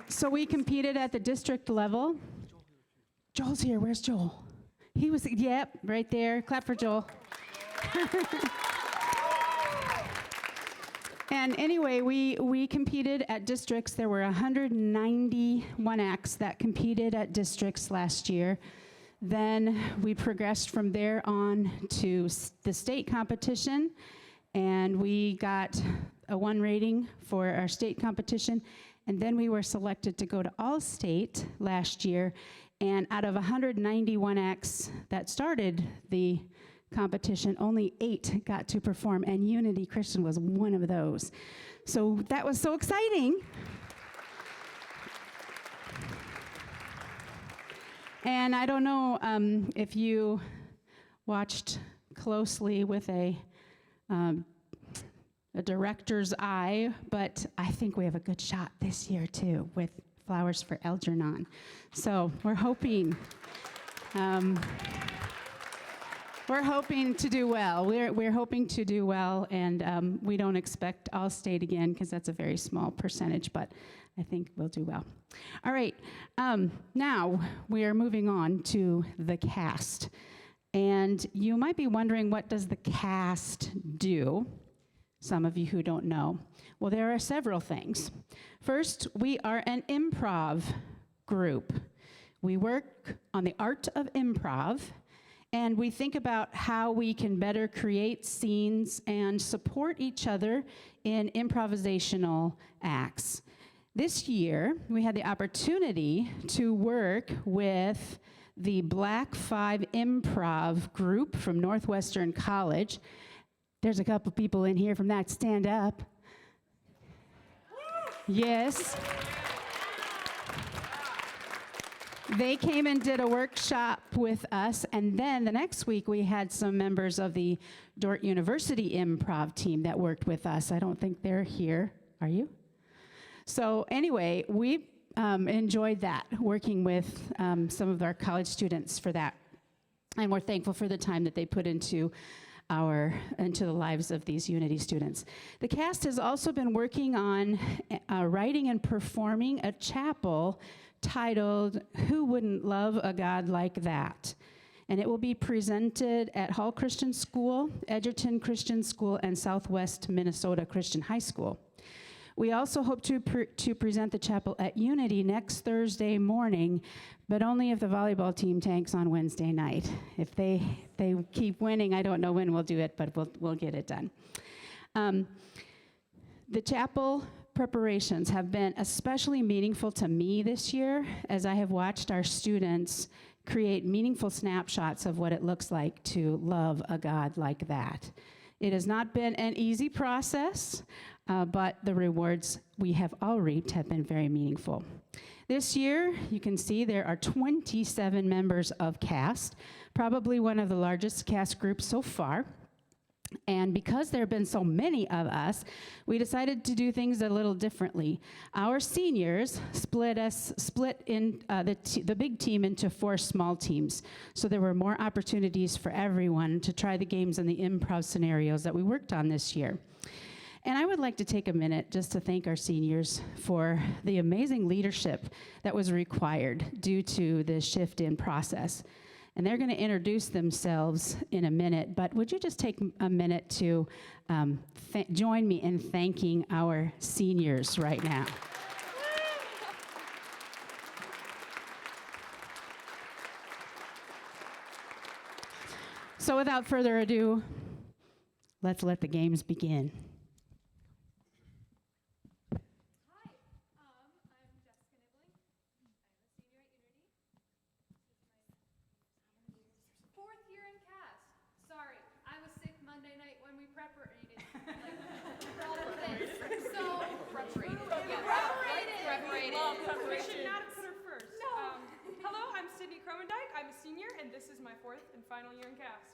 so we competed at the district level. Joel's here. Where's Joel? He was, yep, right there. Clap for Joel. And anyway, we competed at districts. There were 191 acts that competed at districts last year. Then we progressed from there on to the state competition, and we got a 1 rating for our state competition. And then we were selected to go to All-State last year. And out of 191 acts that started the competition, only 8 got to perform, and Unity Christian was one of those. So that was so exciting. And I don't know if you watched closely with a director's eye, but I think we have a good shot this year too with Flowers for Algernon. So we're hoping to do well. We're hoping to do well, and we don't expect All-State again because that's a very small percentage, but I think we'll do well. All right, now we are moving on to the cast. And you might be wondering, what does the cast do? Some of you who don't know. Well, there are several things. First, we are an improv group. We work on the art of improv, and we think about how we can better create scenes and support each other in improvisational acts. This year, we had the opportunity to work with the Black 5 Improv group from Northwestern College. There's a couple people in here from that. Stand up. Yes. They came and did a workshop with us, and then the next week we had some members of the Dordt University Improv team that worked with us. I don't think they're here. Are you? So anyway, we enjoyed that, working with some of our college students for that. And we're thankful for the time that they put into the lives of these Unity students. The cast has also been working on writing and performing a chapel titled Who Wouldn't Love a God Like That? And it will be presented at Hall Christian School, Edgerton Christian School, and Southwest Minnesota Christian High School. We also hope to present the chapel at Unity next Thursday morning, but only if the volleyball team tanks on Wednesday night. If they keep winning, I don't know when we'll do it, but we'll get it done. The chapel preparations have been especially meaningful to me this year, as I have watched our students create meaningful snapshots of what it looks like to love a God like that. It has not been an easy process, but the rewards we have all reaped have been very meaningful. This year, you can see there are 27 members of CAST, probably one of the largest CAST groups so far. And because there have been so many of us, we decided to do things a little differently. Our seniors split in the big team into 4 small teams. So there were more opportunities for everyone to try the games and the improv scenarios that we worked on this year. And I would like to take a minute just to thank our seniors for the amazing leadership that was required due to the shift in process. And they're going to introduce themselves in a minute, but would you just take a minute to join me in thanking our seniors right now? So without further ado, let's let the games begin. Hi, I'm Jessica Nibbling. I'm a Katie Kromendijk. I'm a senior, and this is my 4th and final year in cast.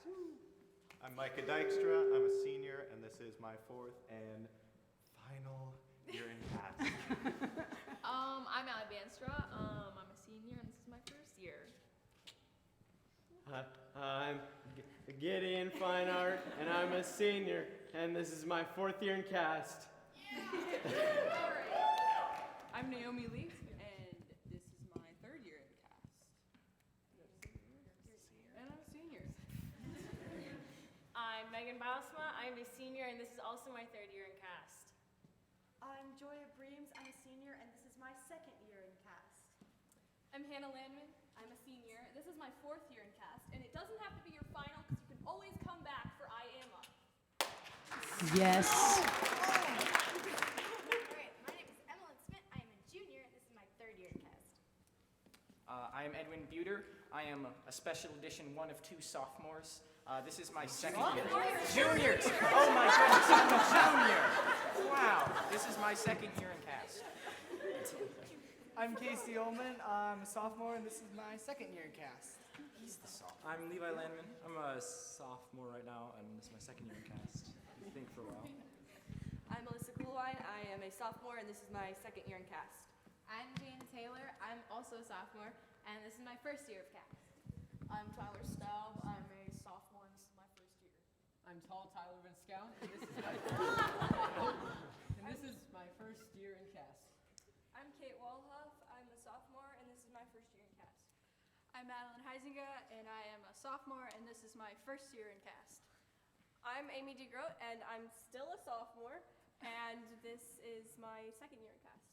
I'm Micah Dykstra. I'm a senior, and this is my 4th and final year in cast. I'm Allie Banstra. I'm a senior, and this is my first year. I'm Gideon Fine Art, and I'm a senior, and this is my 4th year in cast. I'm Naomi Leaf, and this is my 3rd year in cast. And I'm a senior. I'm Megan Bausma. I'm a senior, and this is also my 3rd year in cast. I'm Joya Breams. I'm a senior, and this is my 2nd year in cast. I'm Hannah Landman. I'm a senior. This is my 4th year in cast, and it doesn't have to be your final because you can always come back for I Am Up. Yes. All right, my name is Emily Smith. I am a junior, and this is my 3rd year in cast. I am Edwin Buter. I am a special edition one of 2 sophomores. This is my 2nd year. Juniors! Oh my goodness, I'm a junior! Wow, this is my 2nd year in cast. I'm Casey Ullman. I'm a sophomore, and this is my 2nd year in cast. He's the sophomore. I'm Levi Landman. I'm a sophomore right now, and this is my 2nd year in cast. I think for a while. I'm Melissa Coolwine. I am a sophomore, and this is my 2nd year in cast. I'm Jane Taylor. I'm also a sophomore, and this is my 1st year of cast. I'm Tyler Staub. I'm a sophomore, and this is my 1st year. I'm tall Tyler Van Scout, and this is my 1st year in cast. I'm Kate Walhoff. I'm a sophomore, and this is my 1st year in cast. I'm Madeline Heisinger, and I am a sophomore, and this is my 1st year in cast. I'm Amy DeGroat, and I'm still a sophomore, and this is my 2nd year in cast.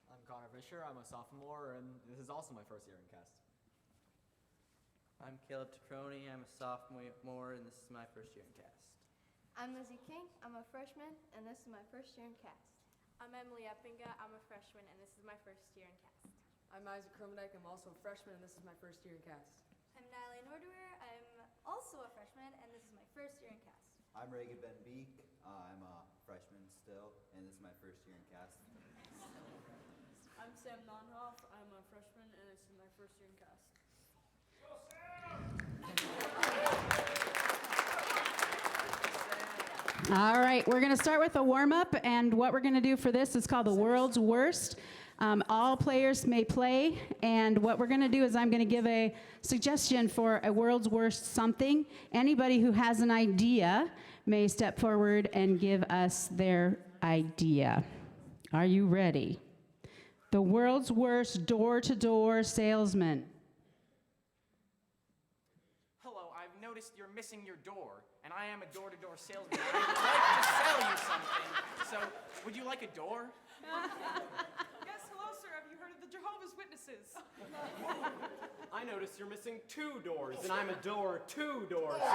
I'm Connor Fisher. I'm a sophomore, and this is also my 1st year in cast. I'm Caleb Tatroni. I'm a sophomore, and this is my 1st year in cast. I'm Lizzie King. I'm a freshman, and this is my 1st year in cast. I'm Emily Eppinga. I'm a freshman, and this is my 1st year in cast. I'm Isaac Kromendijk. I'm also a freshman, and this is my 1st year in cast. I'm Natalie Nordwehr. I'm also a freshman, and this is my 1st year in cast. I'm Reagan Van Beek. I'm a freshman still, and this is my 1st year in cast. I'm Sam Nonhoff. I'm a freshman, and this is my 1st year in cast. All right, we're going to start with a warm-up, and what we're going to do for this is called the World's Worst. All players may play, and what we're going to do is I'm going to give a suggestion for a World's Worst something. Anybody who has an idea may step forward and give us their idea. Are you ready? The world's worst door-to-door salesman. Hello, I've noticed you're missing your door, and I am a door-to-door salesman. I would like to sell you something. So, would you like a door? Yes, hello, sir. Have you heard of the Jehovah's Witnesses? I noticed you're missing 2 doors, and I'm a door-to-door salesman.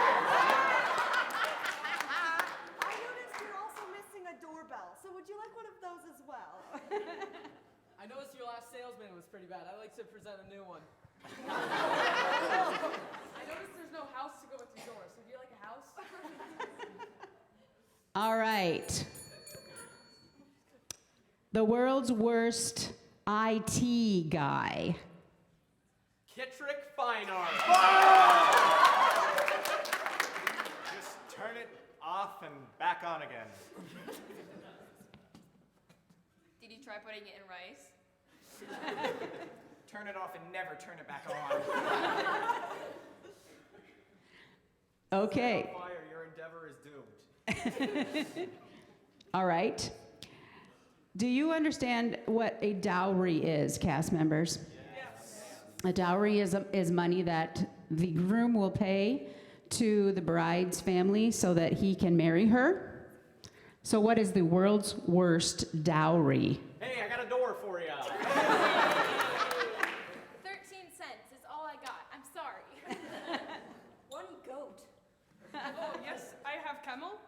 I noticed you're also missing a doorbell, so would you like one of those as well? I noticed your last salesman was pretty bad. I'd like to present a new one. I noticed there's no house to go with your door, so do you like a house? All right. The world's worst IT guy. Kittrick Fine Art. Just turn it off and back on again. Did you try putting it in rice? Turn it off and never turn it back on. Okay. Fire, your endeavor is doomed. All right. Do you understand what a dowry is, cast members? Yes. A dowry is money that the groom will pay to the bride's family so that he can marry her. So what is the world's worst dowry? Hey, I got a door for you. 13 cents is all I got. I'm sorry. One goat. Oh, yes, I have camel.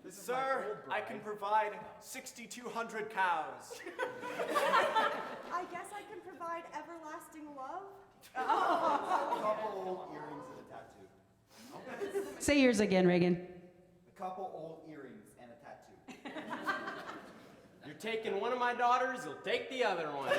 Sir, I can provide 6,200 cows. I guess I can provide everlasting love. A couple old earrings and a tattoo. Say yours again, Reagan. A couple old earrings and a tattoo. You're taking one of my daughters, you'll take the other one.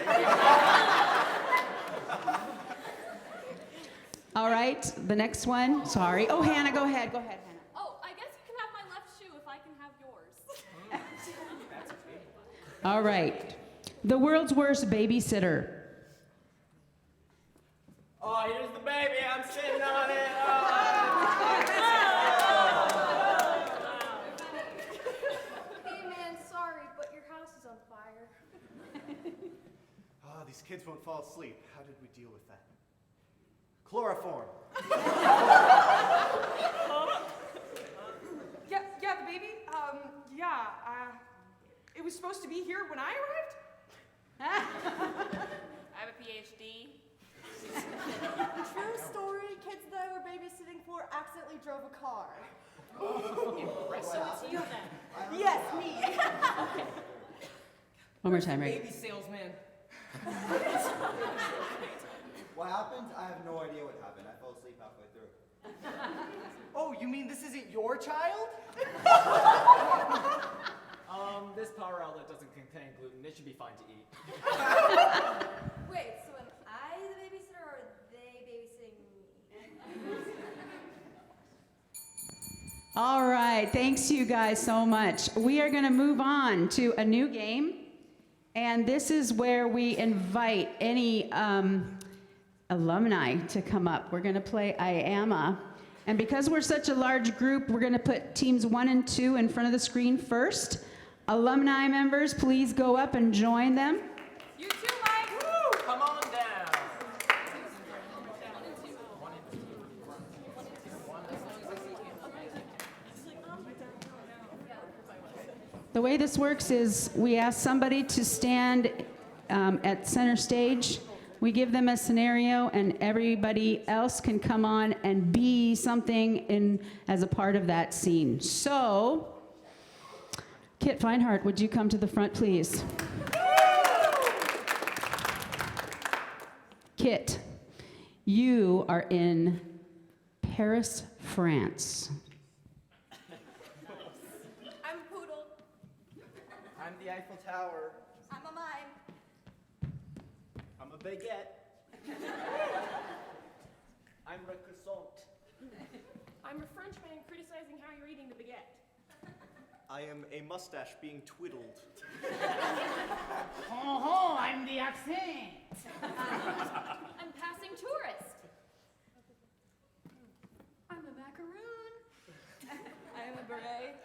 All right, the next one. Sorry. Oh, Hannah, go ahead. Go ahead, Hannah. Oh, I guess you can have my left shoe if I can have yours. All right. The world's worst babysitter. Oh, here's the baby. I'm sitting on it. Hey man, sorry, but your house is on fire. Oh, these kids won't fall asleep. How did we deal with that? Chloroform. Yeah, the baby. It was supposed to be here when I arrived. I have a PhD. True story, kids that I were babysitting for accidentally drove a car. So it's you then. Yes, me. One more time, right? Baby salesman. What happened? I have no idea what happened. I fell asleep halfway through. Oh, you mean this isn't your child? This power outlet doesn't contain gluten. It should be fine to eat. Wait, so am I the babysitter or are they babysitting me? All right, thanks you guys so much. We are going to move on to a new game, and this is where we invite any alumni to come up. We're going to play I Am. And because we're such a large group, we're going to put teams 1 and 2 in front of the screen first. Alumni members, please go up and join them. You too, Mike. Woo! Come on down. The way this works is we ask somebody to stand at center stage. We give them a scenario, and everybody else can come on and be something as a part of that scene. So, Kit Feinhardt, would you come to the front, please? Kit, you are in Paris, France. I'm a poodle. I'm the Eiffel Tower. I'm a mime. I'm a baguette. I'm a croissant. I'm a Frenchman criticizing how you're eating the baguette. I am a mustache being twiddled. I'm the accent. I'm passing tourist. I'm a macaroon. I am a beret.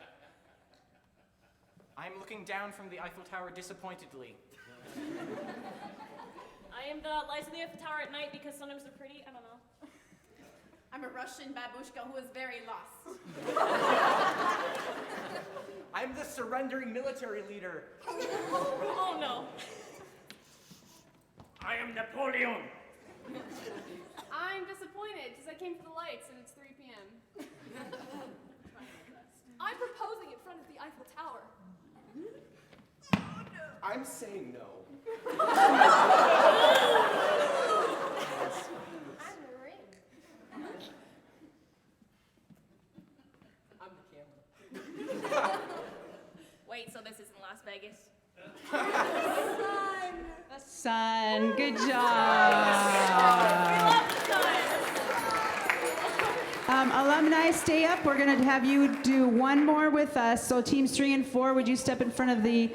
I'm looking down from the Eiffel Tower disappointedly. I am the lights of the Eiffel Tower at night because sometimes they're pretty. I don't know. I'm a Russian babushka who is very lost. I'm the surrendering military leader. Oh no. I am Napoleon. I'm disappointed because I came for the lights and it's 3 p.m. I'm proposing in front of the Eiffel Tower. I'm saying no. I'm the ring. I'm the camera. Wait, so this isn't Las Vegas? The sun. Good job. Alumni, stay up. We're going to have you do one more with us. So teams 3 and 4, would you step in front of the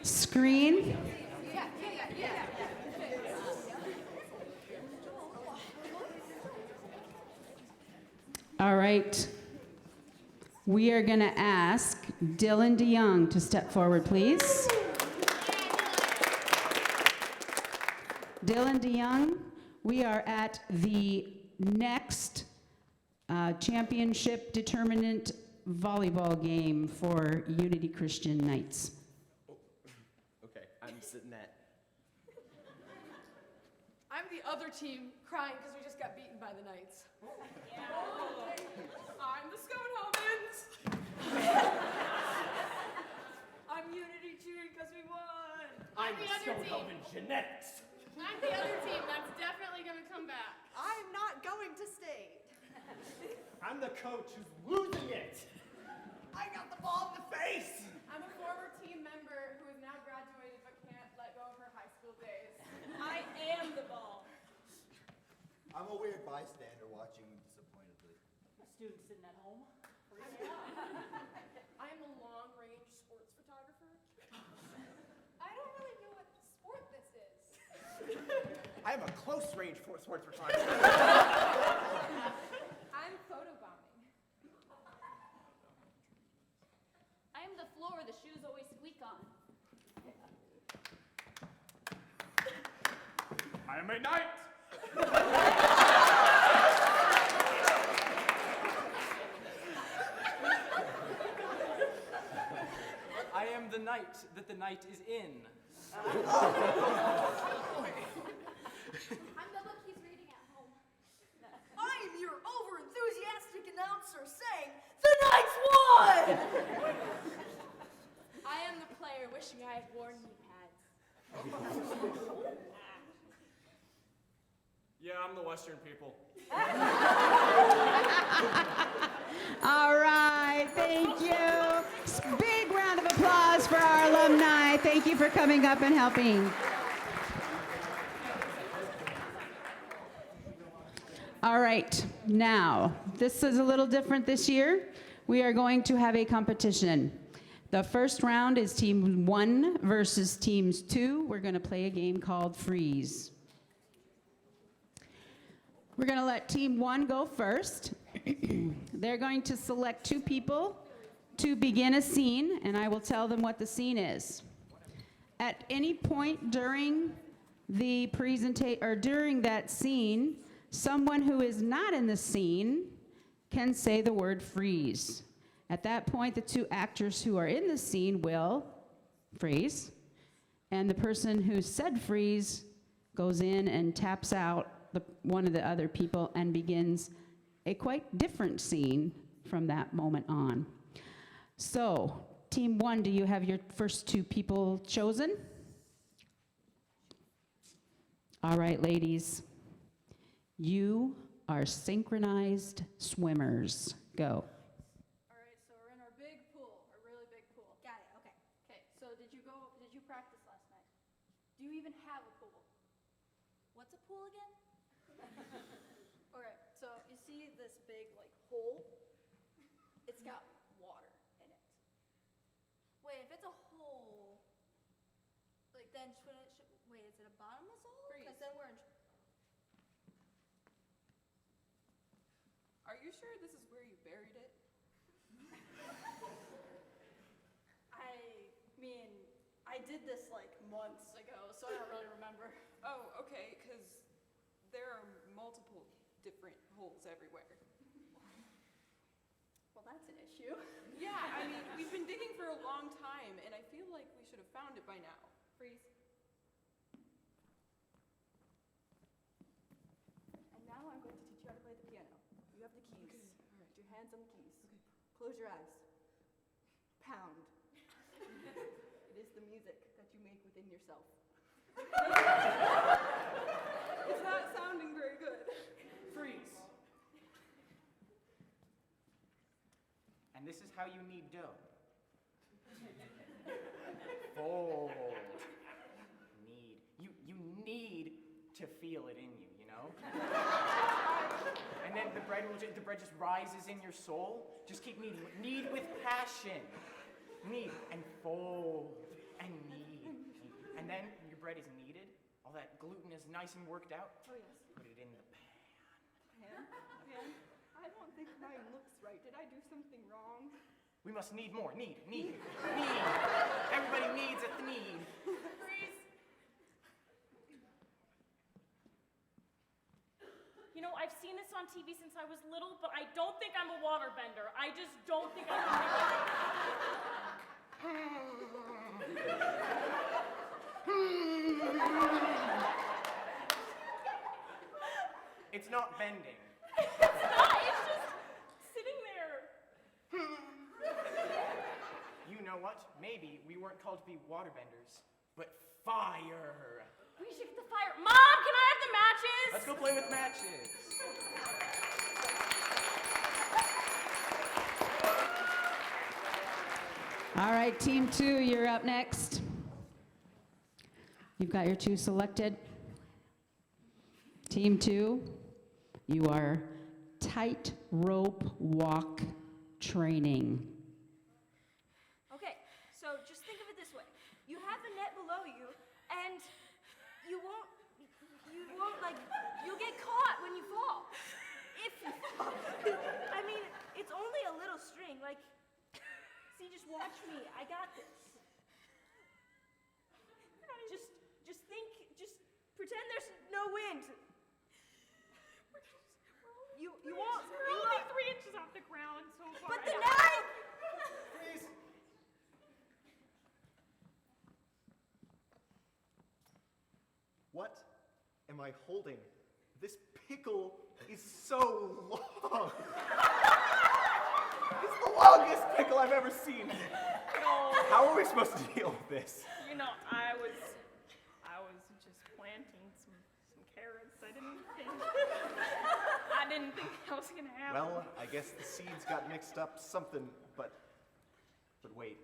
screen? All right. We are going to ask Dylan DeYoung to step forward, please. Dylan DeYoung, we are at the next championship determinant volleyball game for Unity Christian Knights. Okay, I'm sitting at. I'm the other team crying because we just got beaten by the Knights. I'm the Schoenhovens. I'm Unity cheering because we won. I'm the the other team. Schoenhoven genetics. I'm the other team that's definitely going to come back. I'm not going to stay. I'm the coach who's losing it. I got the ball in the face. I'm a former team member who is now graduating I'm a weird bystander watching disappointedly. Student sitting at home. I am a long-range sports photographer. I don't really know what sport this is. I am a close-range sports photographer. I'm photobombing. I am the floor the shoes always squeak on. I am a knight. I am the knight that the night is in. I'm the book he's reading at home. I am your over-enthusiastic announcer saying, the Knights won! I am the player wishing I had worn knee pads. Yeah, I'm the Western people. All right, thank you. Big round of applause for our alumni. Thank you for coming up and helping. All right, now, this is a little different this year. We are going to have a competition. The first round is Team 1 versus Teams 2. We're going to play a game called Freeze. We're going to let Team 1 go first. They're going to select 2 people to begin a scene, and I will tell them what the scene is. At any point during the presentation or during that scene, someone who is not in the scene can say the word freeze. At that point, the 2 actors who are in the scene will freeze, and the person who said freeze goes in and taps out one of the other people and begins a quite different scene from that moment on. So, Team 1, do you have your first 2 people chosen? All right, ladies. You are synchronized swimmers. Go. All right, so we're in our big pool, our really big pool. Got it, okay. Okay, so did you practice last night? Do you even have a pool? What's a pool again? Okay, so you see this big, like, hole? It's got water in it. Wait, if it's a hole, like then wait, is it a bottomless hole? Because then we're in. Are you sure this is where you buried it? I mean, I did this like months ago, so I don't really remember. Oh, okay, because there are multiple different holes everywhere. Well, that's an issue. Yeah, I mean, we've been digging for a long time, and I feel like we should have found it by now. Freeze. And now I'm going to teach you how to play the piano. You have the keys. Okay, all right. Put your hands on the keys. Okay. Close your eyes. Pound. It is the music that you make within yourself. It's not sounding very good. Freeze. And this is how you knead dough. Fold. Knead. You need to feel it in you, you know? And then the bread just rises in your soul. Just keep kneading. Knead with passion. Knead and fold and knead. And then when your bread is kneaded, all that gluten is nice and worked out. Oh, yes. Put it in the pan. Pan? I don't think mine looks right. Did I do something wrong? We must knead more. Knead. Everybody needs at the knead. Freeze. You know, I've seen this on TV since I was little, but I don't think I'm a waterbender. I just don't think I It's not bending. It's not, it's just sitting there. You know what? Maybe we weren't called to be waterbenders, but fire. We should get the fire. Mom, can I have the matches? Let's go play with matches. All right, Team 2, you're up next. You've got your 2 selected. Team 2, You are tightrope walk training. Okay, so just think of it this way. You have a net below you, and you won't you'll get caught when you fall. If you fall. I mean, it's only a little string, see, just watch me, I got this. Just pretend there's no wind. You won't. We're only 3 inches off the ground so far. But the net. Freeze! What am I holding? This pickle is so long. It's the longest pickle I've ever seen. No. How are we supposed to deal with this? You know, I was just planting some carrots. I didn't think that was gonna happen. Well, I guess the seeds got mixed up something, but wait.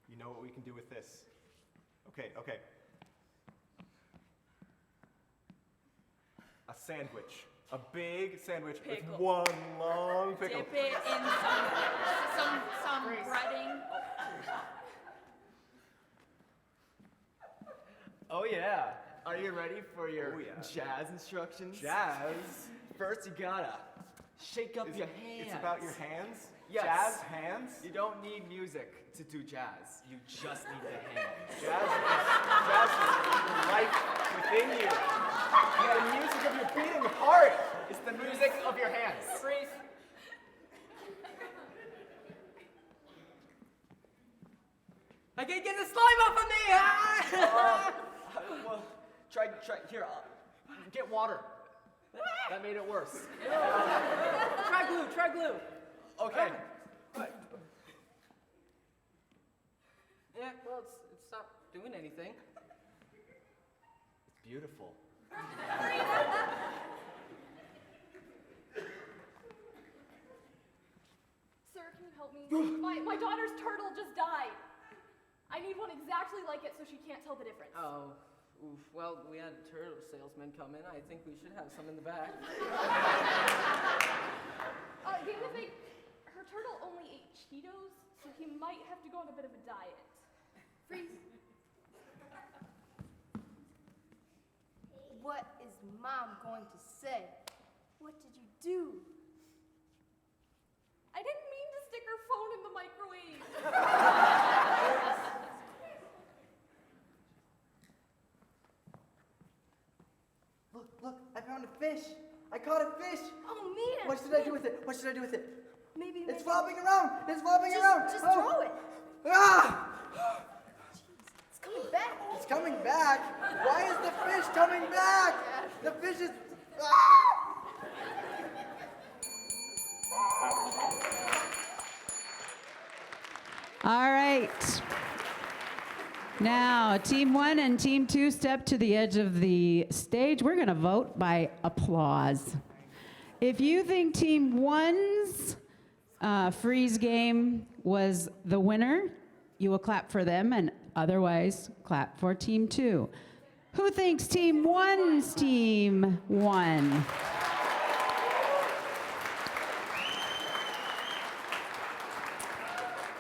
You know what we can do with this? Okay. A sandwich. A big sandwich Pickle. with one long pickle. Dip it in some breading. Oh yeah. Are you ready for your Oh, yeah. jazz instructions? Jazz? First you gotta shake up your hands. It's about your hands? Yes. Jazz hands? You don't need music to do jazz. You just need the hands. Jazz is life within you. The music of your beating heart is the music of your hands. Freeze. I can't get the slime off of me! Ah! Well, try, here, get water. That made it worse. Try glue. Okay. Yeah, well, it's not doing anything. It's beautiful. Sir, can you help me? My daughter's turtle just died. I need one exactly like it so she can't tell the difference. Oh, oof. Well, we had turtle salesmen come in. I think we should have some in the back. David think her turtle only ate Cheetos, so he might have to go on a bit of a diet. Freeze. What is Mom going to say? What did you do? I didn't mean to stick her phone in the microwave. Look, I found a fish. I caught a fish. Oh, man. What should I do with it? Maybe. It's flopping around. It's flopping around. Just Oh. throw it. Ah! It's coming back. It's coming back. Why is the fish coming back? The fish is. Ah! All right. Now, Team 1 and Team 2 step to the edge of the stage. We're going to vote by applause. If you think Team 1's freeze game was the winner, you will clap for them, and otherwise clap for Team 2. Who thinks Team 1's team won?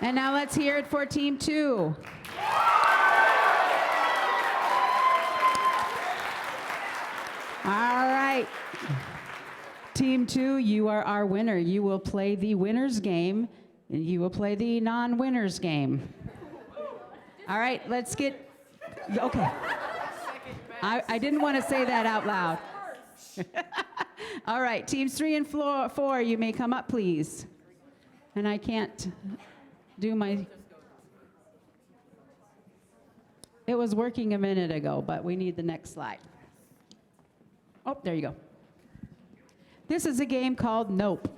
And now let's hear it for Team 2. All right. Team 2, you are our winner. You will play the winner's game, and you will play the non-winner's game. All right, let's get, okay. I didn't want to say that out loud. All right, Teams 3 and 4, you may come up, please. And I can't do my, it was working a minute ago, but we need the next slide. Oh, there you go. This is a game called Nope.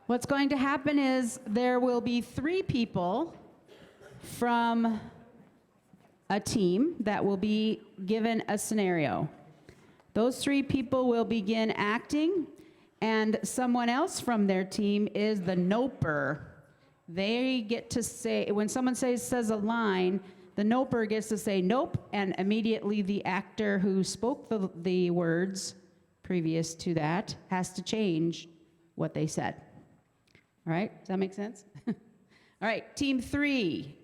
What's going to happen is there will be 3 people from a team that will be given a scenario. Those 3 people will begin acting, and someone else from their team is the noper. They get to say, when someone says a line, the noper gets to say nope, and immediately the actor who spoke the words previous to that has to change what they said. All right, does that make sense? All right, team 3,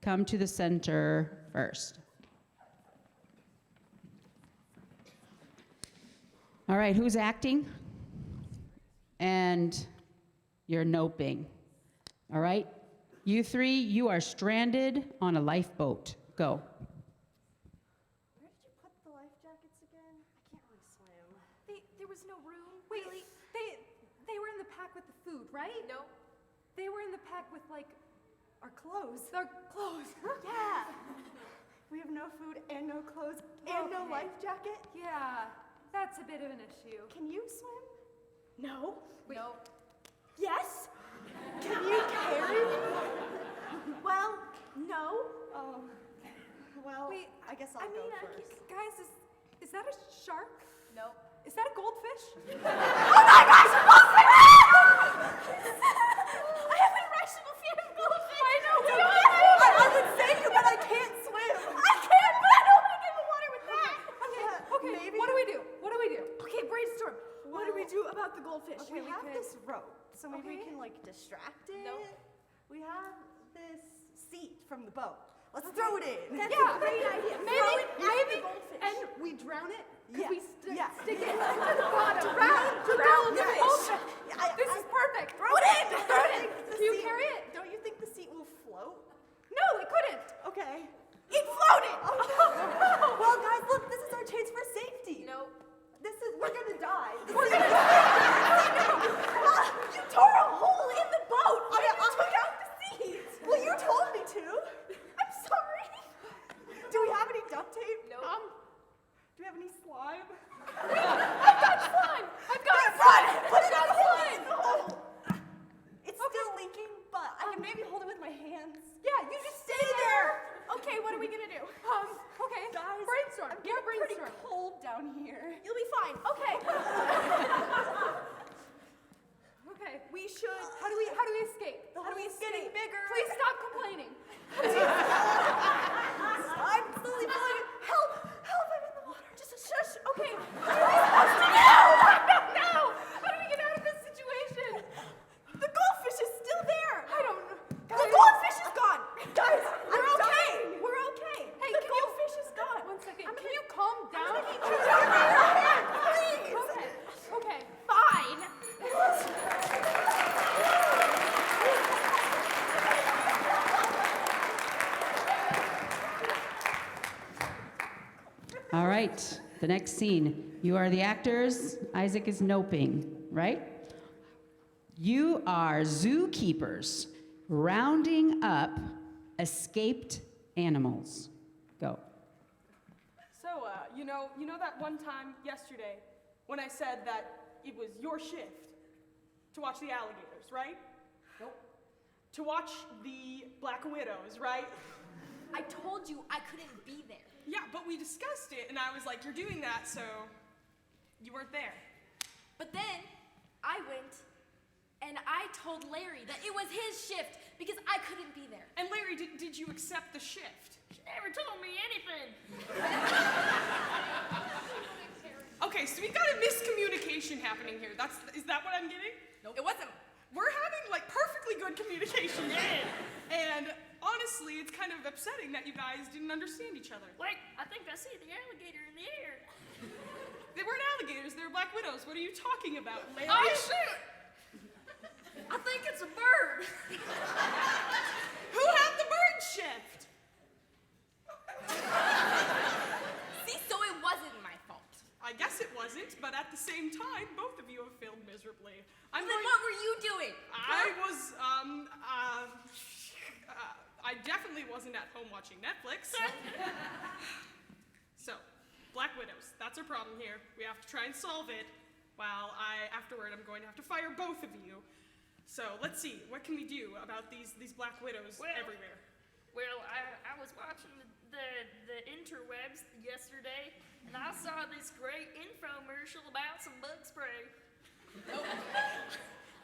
come to the center first. All right, who's acting? And you're noping. All right, you 3, you are stranded on a lifeboat. Go. Where did you put the life jackets again? I can't really swim. There was no room. Wait, really? They were in the pack with the food, right? No. They were in the pack with like Our clothes. our clothes. Yeah. We have no food and no clothes and no Okay. life jacket. Yeah, that's a bit of an issue. Can you swim? No. No. Yes. Can you carry me? Well, no. Oh. Well, Wait, I guess I'll go first. Guys, is that a shark? No. Is that a goldfish? I have an irrational fear of goldfish. I know, we all I would save you, but I can't swim. I can't, but I don't want to get in the water with that. Okay, maybe. what do we do? What do we do? Okay, brainstorm. What do we do about the goldfish? Okay, we we have could- this rope, so maybe we Okay. can like distract it. Nope. We have this seat from the boat. Let's throw it in. That's yeah, a great idea. Throw Maybe, it in maybe, the goldfish. and we drown it? Could Yeah, we yeah. stick it to the bottom? Drown the the goldfish. fish. This is perfect. Throw it in. Throw it in. The Can you seat- carry it? Don't you think the seat will float? No, it couldn't. Okay. It floated! Well, guys, look, this is our chance for safety. No. We're gonna die. You tore a hole in the boat. I took out the seat. Well, you told me to. I'm sorry. Do we have any duct tape? No. Do we have any slime? I've got slime. Put it on slime. It's still leaking, but I can maybe hold it with my hands. Yeah, you just stay there. Okay, what are we gonna do? Okay, Guys, brainstorm. I'm Yeah, getting pretty brainstorm. cold down here. You'll be fine. Okay. Okay. We should. How do we escape? The How do we hole's escape? getting bigger. Please stop complaining. I'm slowly falling. Help! Help! I'm in the water. Just shush. Okay. What are we supposed to do? I don't know. How do we get out of this situation? The goldfish is still there. I don't know. The goldfish is gone. Guys, We're I'm okay. dying. We're okay. Hey, the can goldfish is gone. One second. Can you calm down? Please. Okay. Okay. Fine. All right, the next scene. You are the actors. Isaac is noping, right? You are zookeepers rounding up escaped animals. Go. So, you know that one time yesterday when I said that it was your shift to watch the alligators, right? Nope. To watch the black widows, right? I told you I couldn't be there. Yeah, but we discussed it, and I was like, you're doing that, so you weren't there. But then I went and I told Larry that it was his shift because I couldn't be there. And Larry, did you accept the shift? She never told me anything. Okay, so we got a miscommunication happening here. Is that what I'm getting? Nope. It wasn't. We're having like perfectly good communication. Yeah. And honestly, it's kind of upsetting that you guys didn't understand each other. Wait, I think I see the alligator in the air. They weren't alligators, they were black widows. What are you talking about, Larry? Oh, shoot! I think it's a bird. Who had the bird shift? See, so it wasn't my fault. I guess it wasn't, but at the same time, both of you have failed miserably. Then what were you doing? I was, I definitely wasn't at home watching Netflix. So, Black Widows, that's our problem here. We have to try and solve it, while afterward, I'm going to have to fire both of you. So, let's see, what can we do about these Black Widows everywhere? Well, I was watching the interwebs yesterday, and I saw this great infomercial about some bug spray.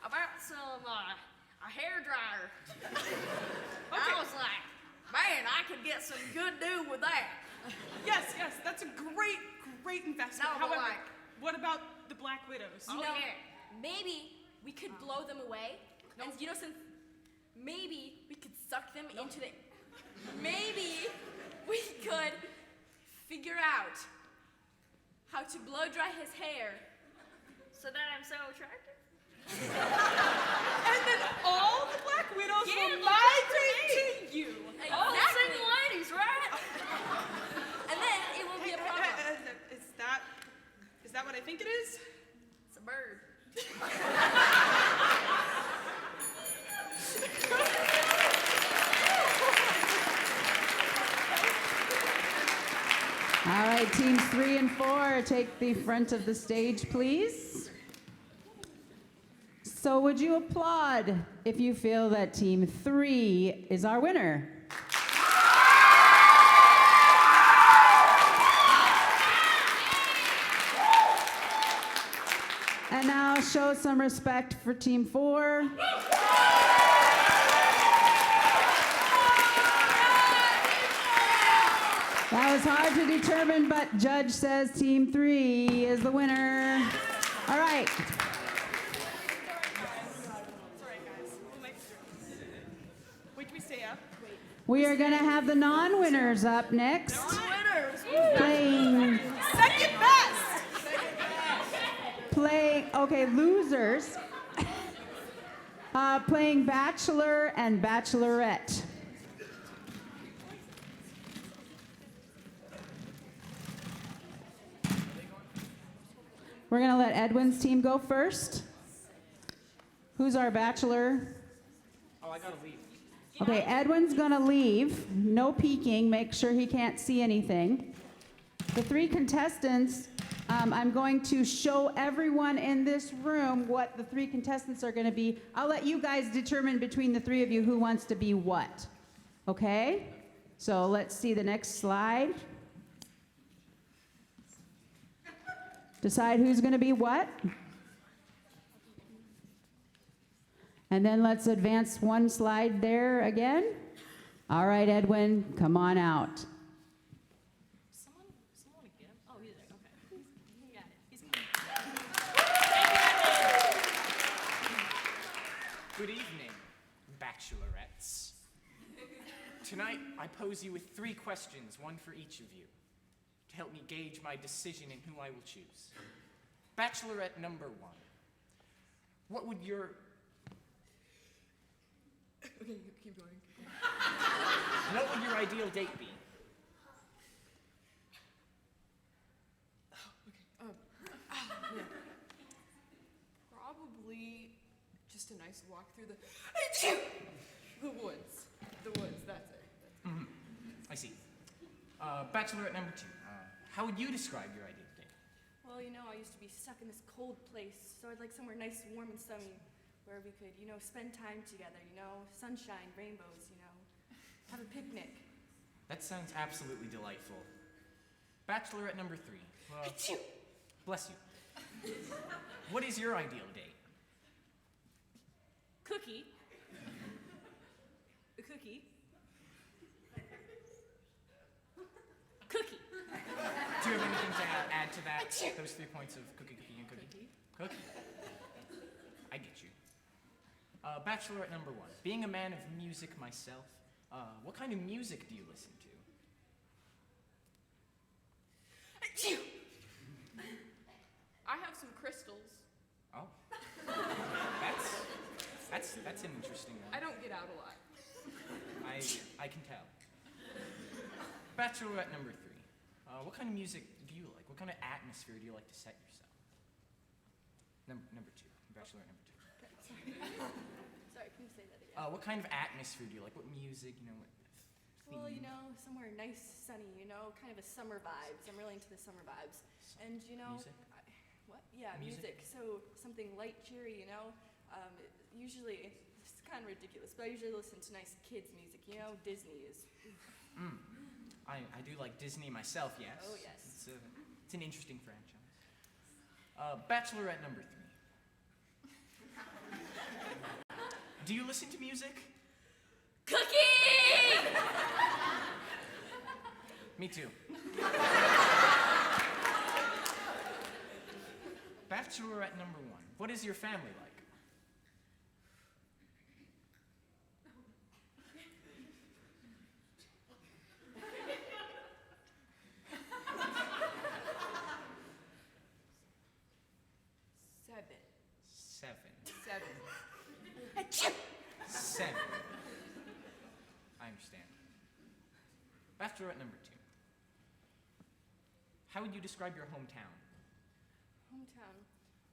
About some, a hair dryer. I was like, man, I could get some good do with that. Yes, that's a great investment. No, but However, like- what about the Black Widows. You know, maybe we could blow them away. And you know, since maybe we could suck them into the. Maybe we could figure out how to blow dry his hair. So that I'm so attractive? And then all the Black Widows will look migrate to to you. All the Exactly. single ladies, right? And then it won't be a problem. Is that what I think it is? It's a bird. All right, teams 3 and 4, take the front of the stage, please. So would you applaud if you feel that team 3 is our winner? And now show some respect for team 4. That was hard to determine, but judge says team 3 is the winner. All right. Wait, do we stay up? We are going to have the non-winners up next. Winners! Playing, Second best! okay, losers. Playing Bachelor and Bachelorette. We're going to let Edwin's team go first. Who's our Bachelor? Oh, I gotta leave. Okay, Edwin's gonna leave. No peeking, make sure he can't see anything. The 3 contestants, I'm going to show everyone in this room what the 3 contestants are gonna be. I'll let you guys determine between the 3 of you who wants to be what. Okay? So let's see the next slide. Decide who's gonna be what. And then let's advance one slide there again. All right, Edwin, come on out. Someone get him? Oh, he's there. Okay. He got it. He's coming. Good evening, bachelorettes. Tonight, I pose you with 3 questions, one for each of you, to help me gauge my decision in who I will choose. Bachelorette number 1. What would your... Okay, keep going. What would your ideal date be? Yeah. Probably just a nice walk through the woods. The woods, that's it. Mm-hmm. I see. Bachelorette number 2. How would you describe your ideal date? Well, you know, I used to be stuck in this cold place, so I'd like somewhere nice, warm, and sunny, where we could, you know, spend time together, you know, sunshine, rainbows, you know, have a picnic. That sounds absolutely delightful. Bachelorette number 3. Bless you. What is your ideal date? Cookie. A cookie. Cookie. Do you have anything to add to that? Those 3 points of cookie, cookie, and cookie? Cookie. I get you. Bachelorette number 1. Being a man of music myself, what kind of music do you listen to? I have some crystals. Oh. That's an interesting one. I don't get out a lot. I can tell. Bachelorette number 3. What kind of music do you like? What kind of atmosphere do you like to set yourself? Number 2. Bachelorette number 2. Sorry, can you say that again? What kind of atmosphere do you like? What music, you know, what Well, you theme? know, somewhere nice, sunny, you know, kind of a summer vibes. I'm really into the summer vibes. And, you know, Music? what? Yeah, Music? music. So something light, cheery, you know. Usually, it's kind of ridiculous, but I usually listen to nice kids' music, you know. Disney is. I do like Disney myself, yes. Oh, yes. It's an interesting franchise. Bachelorette number 3. Do you listen to music? Cookie! Me too. Bachelorette number 1. What is your family like? Seven. I understand. Bachelorette number 2. How would you describe your hometown? Hometown.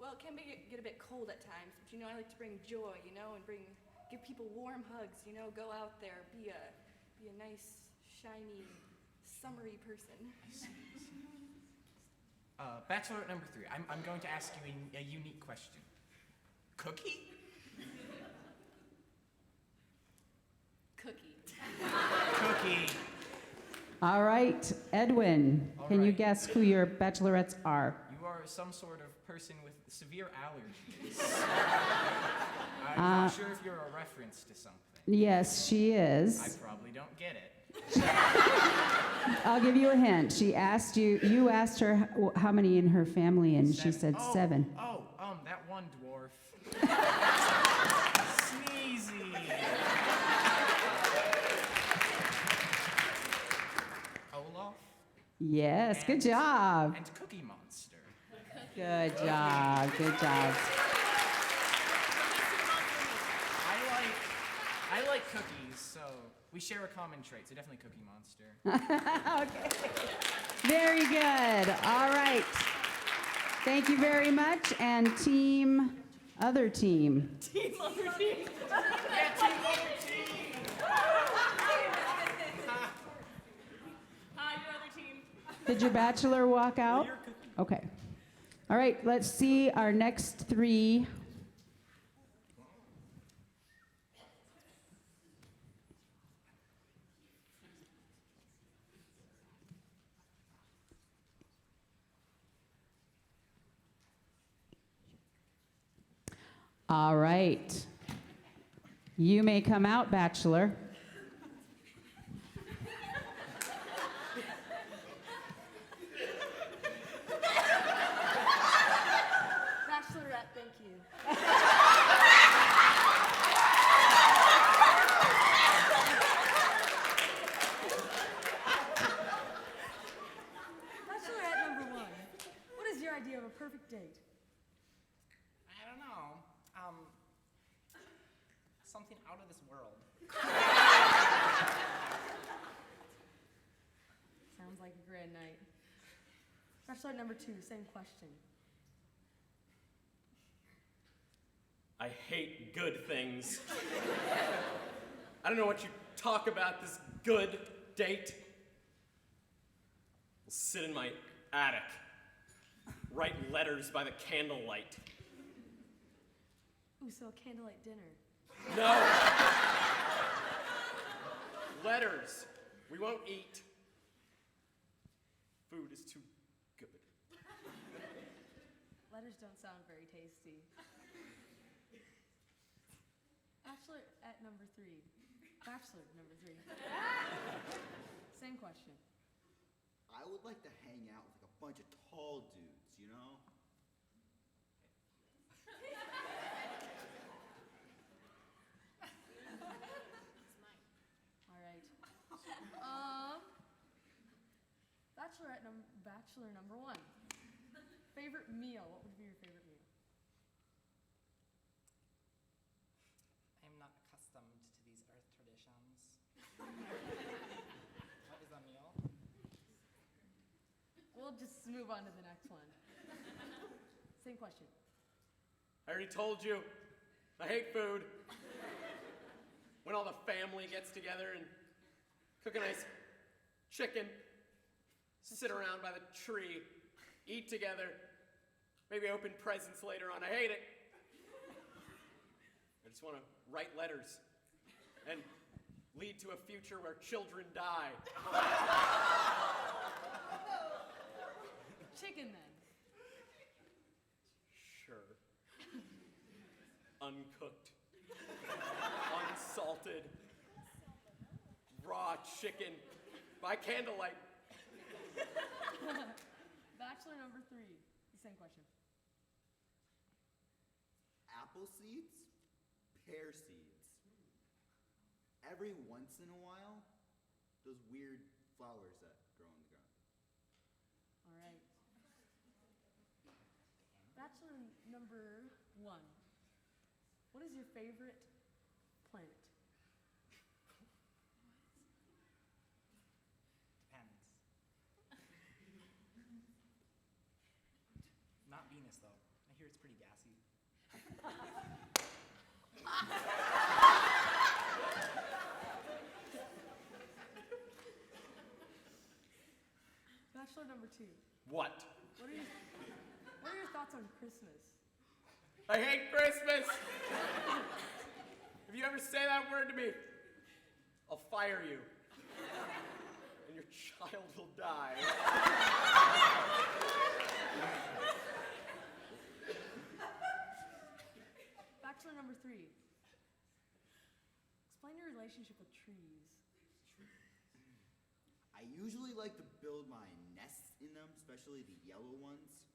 Well, it can get a bit cold at times, but I like to bring joy, and give people warm hugs, go out there, be a nice, shiny, summery person. Bachelorette number 3. I'm going to ask you a unique question. Cookie? Cookie. All right, Edwin, All can you right. guess who your bachelorettes are? You are some sort of person with severe allergies. I'm not sure if you're a reference to something. Yes, she I is. probably don't get it. I'll give you a hint. You asked her how many in her family, and she said 7. That one dwarf. Sneezy. Olaf. Yes, good job. And Cookie Monster. Good job, good job. I like cookies, so we share a common trait, so definitely Cookie Monster. Okay. Very good. All right. Thank you very much. And other team. Team other team. Yeah, team other team. Hi, your other team. Did your bachelor walk out? Okay. All right, let's see our next 3. All right. You may come out, bachelor. Bachelorette, thank you. Bachelorette number 1. What is your idea of a perfect date? I don't know. Something out of this world. Sounds like a grand night. Bachelorette number 2, same question. I hate good things. I don't know what you talk about, this good date. We'll sit in my attic, write letters by the candlelight. Ooh, so a candlelight dinner. No! Letters. We won't eat. Food is too good. Letters don't sound very tasty. Bachelorette number 3. Bachelor number 3. Same question. I would like to hang out with like a bunch of tall dudes, you know? All right. Bachelor number 1. Favorite meal? What would be your favorite meal? I'm not accustomed to these earth traditions. What is a meal? We'll just move on to the next one. Same question. I already told you, I hate food. When all the family gets together and cook a nice chicken, sit around by the tree, eat together, maybe open presents later on. I hate it. I just want to write letters and lead to a future where children die. Chicken then. Sure. Uncooked, unsalted, raw chicken by candlelight. Bachelor number 3. Same question. apple seeds, pear seeds. Every once in a while, those weird flowers that grow on the ground. All right. Bachelor number 1. What is your favorite planet? Depends. Not Venus, though. I hear it's pretty gassy. Bachelor number 2. What? What are your thoughts on Christmas? I hate Christmas! If you ever say that word to me, I'll fire you. And your child will die. Bachelor number 3. Explain your relationship with trees. I usually like to build my nests in them, especially the yellow ones.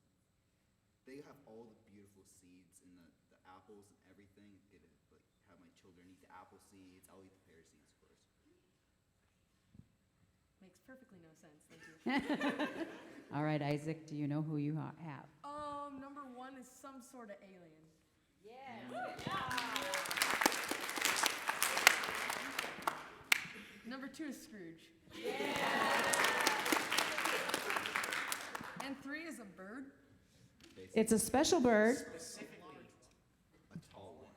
They have all the beautiful seeds and the apples and everything. Get to like have my children eat the apple seeds. I'll eat the pear seeds, of course. Makes perfectly no sense. Thank you. All right, Isaac, do you know who you have? Number 1 is some sort of alien. Number 2 is Scrooge. And 3 is a bird. It's a special bird. Specifically, a tall one.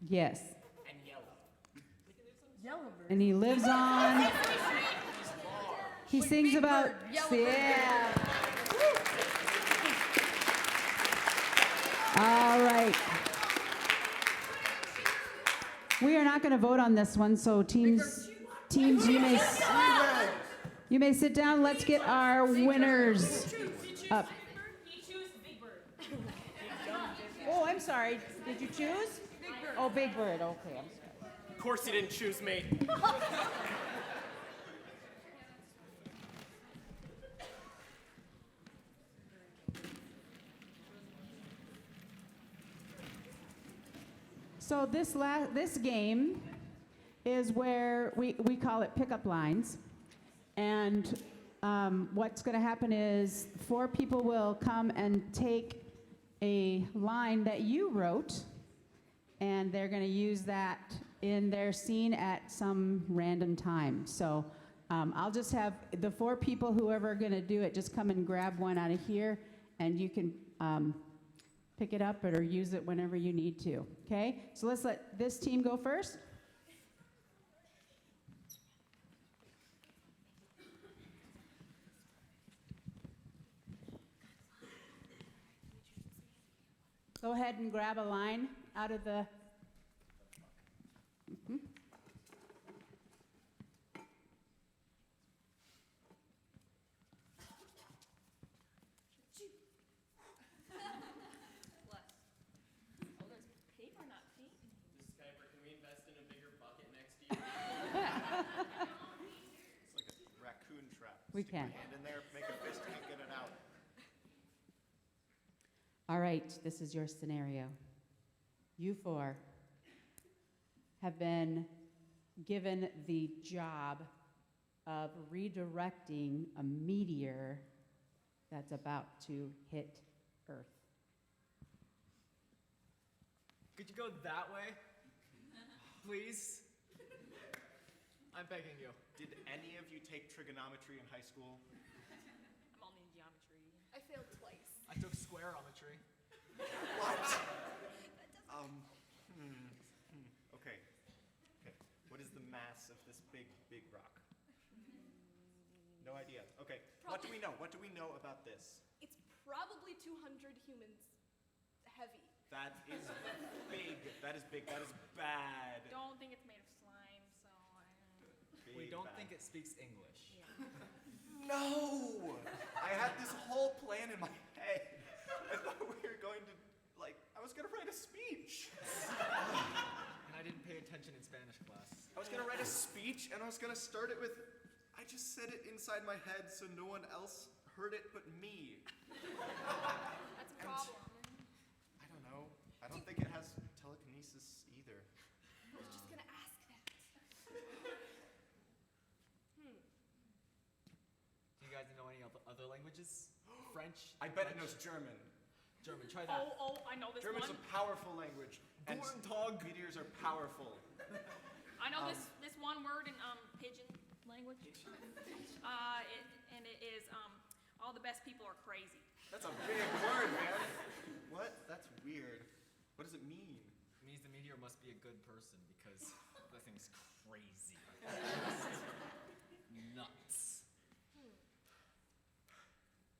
Yes. And yellow. Yellow bird. And he lives on. He sings about. Bird, yellow Yeah. All right. We are not going to vote on this one, so teams, you may sit down. Let's get our winners up. Oh, I'm sorry. Did you choose? Oh, Big Bird. Okay, I'm sorry. Of course you didn't choose me. So this game is where we call it pickup lines. And what's going to happen is 4 people will come and take a line that you wrote, and they're going to use that in their scene at some random time. So I'll just have the 4 people, whoever are going to do it, just come and grab one out of here, and you can pick it up or use it whenever you need to. Okay? So let's let this team go first. Go ahead and grab a line out of the. Paper, not paint. Miss Kuiper, can we invest in a bigger bucket next year? It's like a raccoon trap. We Stick my can. hand in there, make a fist, can't get it out. All right, this is your scenario. You 4 have been given the job of redirecting a meteor that's about to hit Earth. Could you go that way? Please? I'm begging you. Did any of you take trigonometry in high school? I'm only in geometry. I failed twice. I took squareometry. What? Okay. Okay. What is the mass of this big rock? No idea. Okay. What do we know? What do we know about this? It's probably 200 humans heavy. That is big. That is big. That is bad. Don't think it's made of slime, so We Big don't bad. think it speaks English. No! I had this whole plan in my head. I thought we were going to, I was going to write a speech. And I didn't pay attention in Spanish class. I was going to write a speech, and I was going to start it with, I just said it inside my head so no one else heard it but me. that's a problem. I don't know. I don't think it has telekinesis either. I was just gonna ask that. Do you guys know any other languages? French? I bet it knows German. German, try that. I know this German's one. a powerful language. And Guten Tag. meteors are powerful. I know this one word in pigeon language. And it is all the best people are crazy. That's a big word, man. What? That's weird. What does it mean? It means the meteor must be a good person because the thing's crazy. Nuts.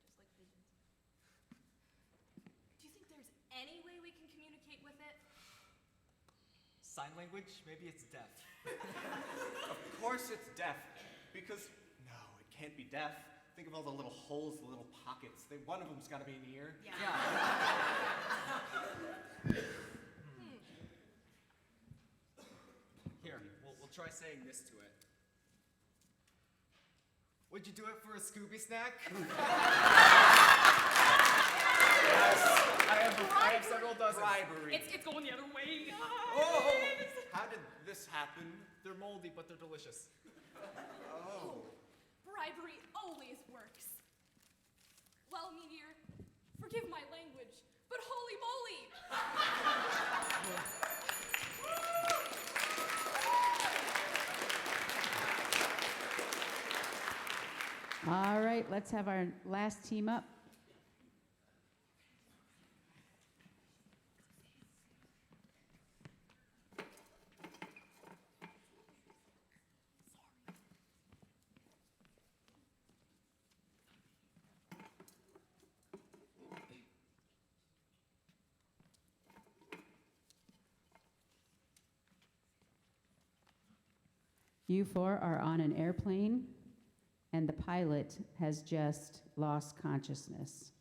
Just like pigeons. Do you think there's any way we can communicate with it? Sign language? Maybe it's deaf. Of course it's deaf. Because, no, it can't be deaf. Think of all the little holes, the little pockets. One of them's got to be an ear. Yeah. Here, we'll try saying this to it. Would you do it for a Scooby snack? Yes, I have several dozen. Bribery. It's going the other way. Oh, how did this happen? They're moldy, but they're delicious. Oh. Bribery always works. Well, Meteor, forgive my language, but holy moly! All right, let's have our last team up. You four are on an airplane, and the pilot has just lost consciousness.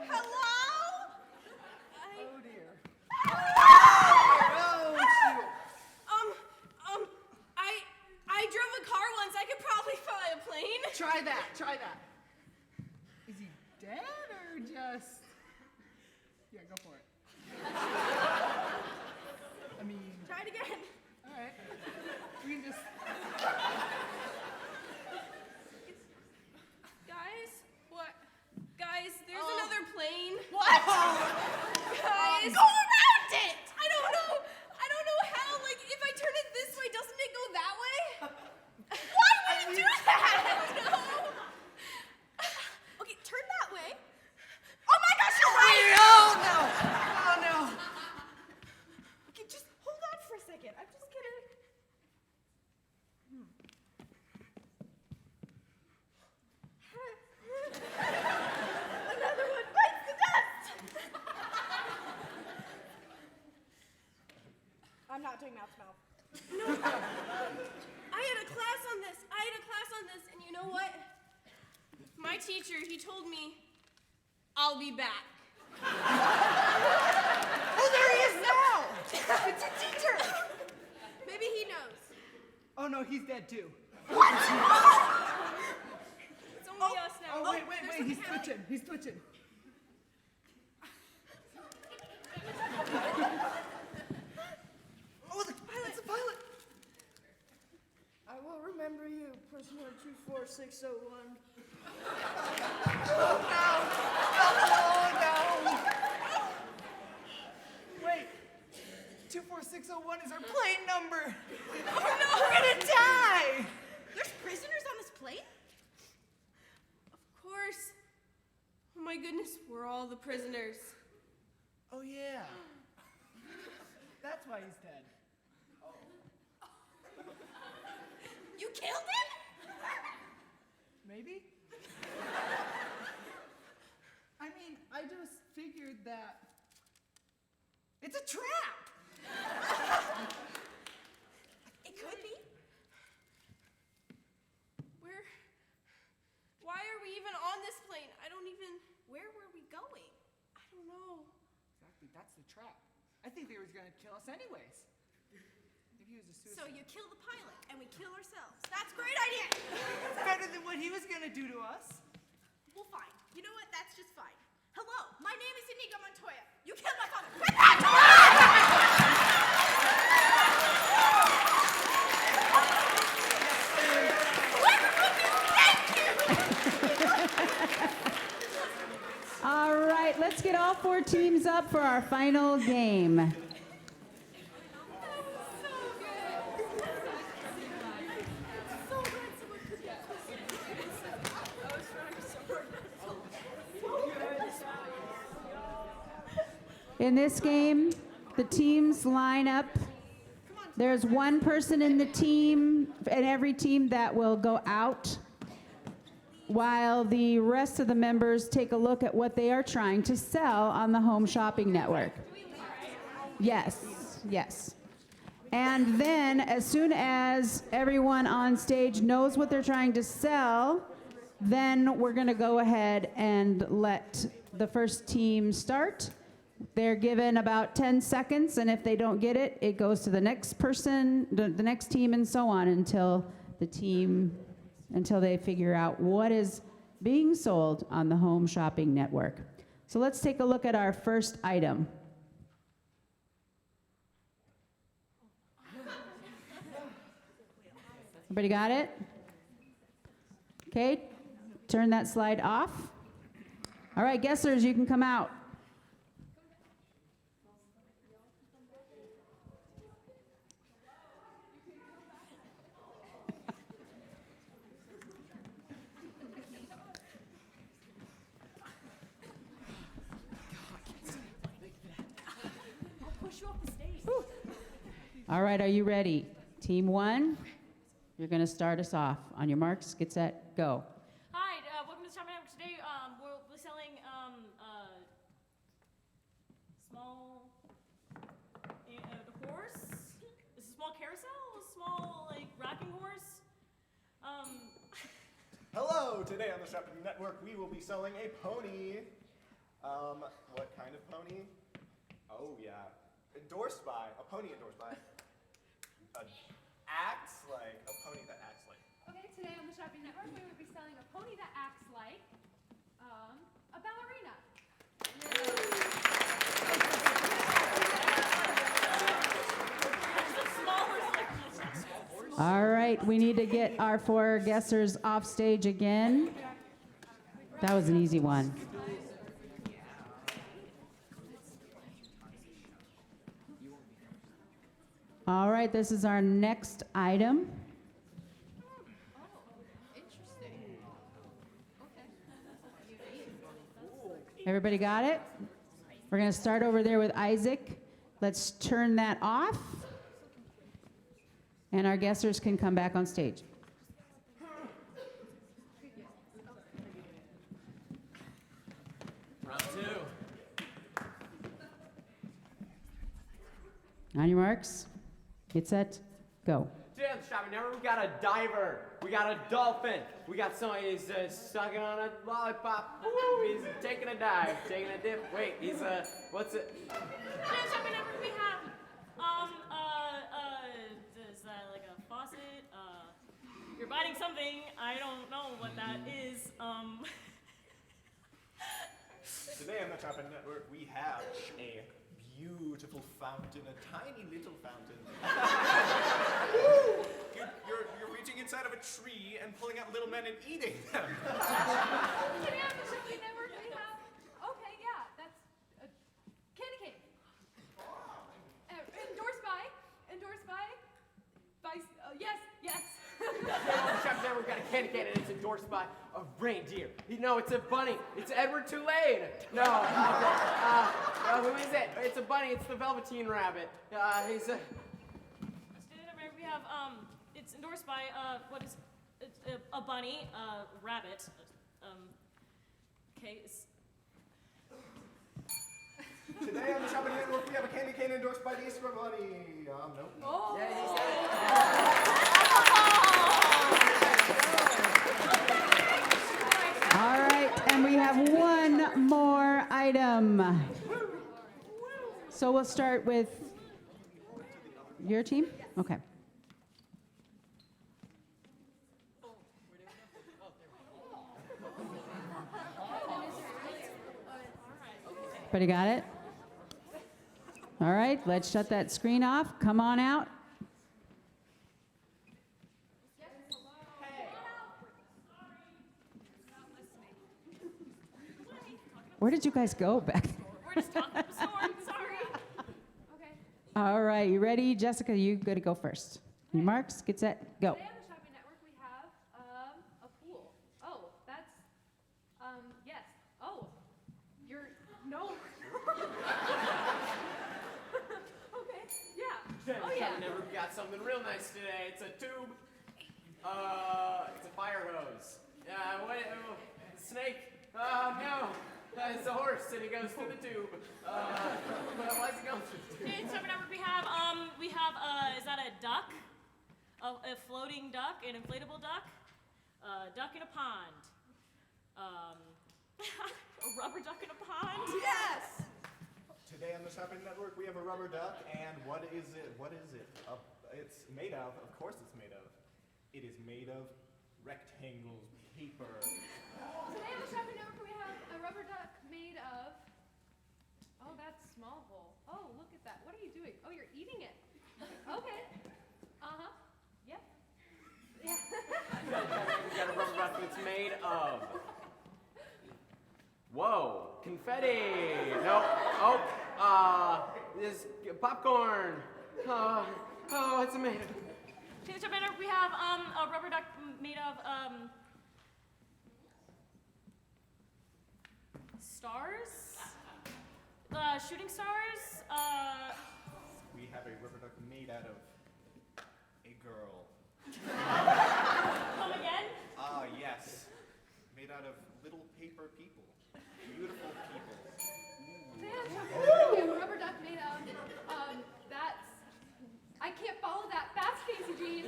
Hello? Oh dear. I drove a car once. I could probably fly a plane. Try that. Is he dead or just? Yeah, go for it. I mean. Try it again. All right. We can just. Guys, what? Guys, there's Oh. another plane. What? Guys, go around it. I don't know how. Like, if I turn it this way, doesn't it go that way? Why would it do that? No. Okay, turn that way. Oh my gosh, you're right. Oh no. Okay, just hold on for a second. I'm just gonna. Another one bites the dust. I'm not doing mouth to mouth. No. I had a class on this, and you know what? My teacher, he told me, I'll be back. Oh, there he is now. It's a teacher. Maybe he knows. Oh no, he's dead too. What? It's only us now. Oh wait, there's he's something happening. twitching. He's twitching. Oh, it's the pilot. I will remember you, prisoner 24601. Oh no. Wait. 24601 is our plane number. Oh no, We're gonna die. There's prisoners on this plane? Of course. Oh my goodness, we're all the prisoners. Oh yeah. That's why he's dead. You killed him? Maybe? I mean, I just figured that it's a trap. It could be. Why are we even on this plane? Where were we going? I don't know. Exactly, that's the trap. I think they were gonna kill us anyways. Maybe he was a suicide. So you kill the pilot, and we kill ourselves. That's a great idea. It's better than what he was gonna do to us. Well, fine. You know what? That's just fine. Hello, my name is Inigo Montoya. You killed my father. Quit All right, let's get all 4 teams up for our final game. In this game, the teams line up. There's one person in the team, in every team, that will go out, while the rest of the members take a look at what they are trying to sell on the Home Shopping Network. Yes, yes. And then, as soon as everyone on stage knows what they're trying to sell, then we're going to go ahead and let the first team start. They're given about 10 seconds, and if they don't get it, it goes to the next person, the next team, and so on until they figure out what is being sold on the Home Shopping Network. So let's take a look at our first item. Everybody got it? Okay, turn that slide off. All right, guessers, you can come out. All right, are you ready? Team 1, you're going to start us off. On your marks, get set, go. Hi, welcome to the Shopping Network. Today, we'll be selling small horse. This is a small carousel, a small rocking horse. Hello! Today on the Shopping Network, we will be selling a pony. What kind of pony? Oh, yeah. Endorsed by, a pony endorsed by. Acts like a pony that acts like. Okay, today on the Shopping Network, we will be selling a pony that acts like a ballerina. All right, we need to get our 4 guessers off stage again. That was an easy one. All right, this is our next item. Everybody got it? We're going to start over there with Isaac. Let's turn that off. And our guessers can come back on stage. Round 2. On your marks, get set, go. Today on the Shopping Network, we got a diver, we got a dolphin, we got somebody who's sucking on a lollipop. He's taking a dive, taking a dip. Wait, he's what's it? Today on the Shopping Network, we have there's like a faucet. You're biting something. I don't know what that is. Today on the Shopping Network, we have a beautiful fountain, a tiny little fountain. You're reaching inside of a tree and pulling out little men and eating them. Today on the Shopping Network, we have, okay, yeah, that's a candy cane. Endorsed by, yes. Shopping Network, we got a candy cane and it's endorsed by a reindeer. No, it's a bunny. It's Edward Tulane. No, okay. Who is it? It's a bunny. It's the Velveteen Rabbit. He's a. Today on the Network, we have it's endorsed by it's a bunny, rabbit. Okay. Today on the Shopping Network, we have a candy cane endorsed by the Easter Bunny. No. Oh. Yeah, he said it. All right, and we have one more item. So we'll start with Your team? Okay. Everybody got it? All right, let's shut that screen off. Come on out. Where did you guys go back there? We're just talking up a storm. Sorry. Okay. All right, you ready? Jessica, you got to go first. Your marks, get set, go. Today on the Shopping Network we have a pool. Oh, that's yes. Oh, you're no. Okay. Yeah. Oh yeah. Never got something real nice today. It's a tube. It's a fire hose. Snake. No. It's a horse and he goes through the tube. Why is he going through the tube? Okay, so whenever we have is that a duck? A floating duck, an inflatable duck? A duck in a pond. A rubber duck in a pond? Yes. Today on the Shopping Network, we have a rubber duck, and what is it? What is it? It's made of course it's made of. It is made of rectangle paper. Today on the Shopping Network we have a rubber duck made of. Oh, that's small bowl. Oh, look at that. What are you doing? Oh, you're eating it. Okay. Yep. Yeah. We got a rubber duck that's made of. Whoa, confetti. Nope. Oh, this popcorn. Oh, it's made of. Okay, so whenever we have a rubber duck made of stars? Shooting stars? We have a rubber duck made out of a girl. Come again? Yes. Made out of little paper people. Beautiful people. Today on the Shopping Network we have a rubber duck made of that's. I can't follow that fast, Casey Jean.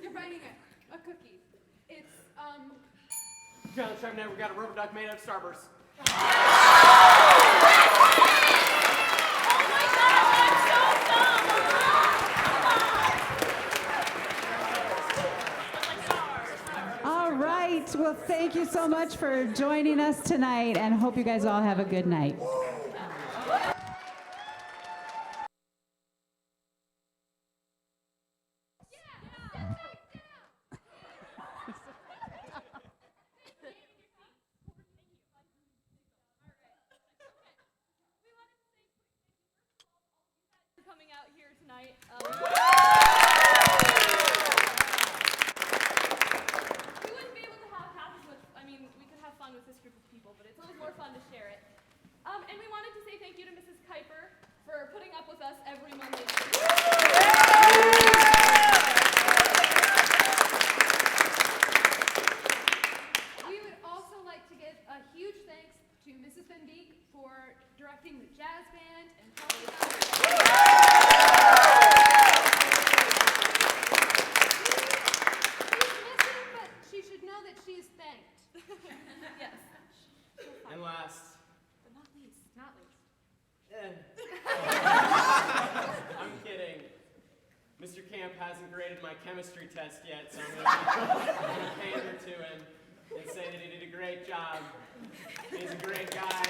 You're writing a cookie. It's John Shopping Network, we got a rubber duck made out of Starburst. All right, well, thank you so much for joining us tonight, and hope you guys all have a good night. Coming out here tonight. We wouldn't be able to have half as much, we could have fun with this group of people, but it's always more fun to share it. And we wanted to say thank you to Mrs. Kuiper for putting up with us every Monday night. We would also like to give a huge thanks to Mrs. Van Beek for directing the jazz band and helping us. She's missing, but she should know that she is thanked. Yes. And last. But not least. Not least. I'm kidding. Mr. Camp hasn't graded my chemistry test yet, so I'm gonna pander to him and say that he did a great job. He's a great guy.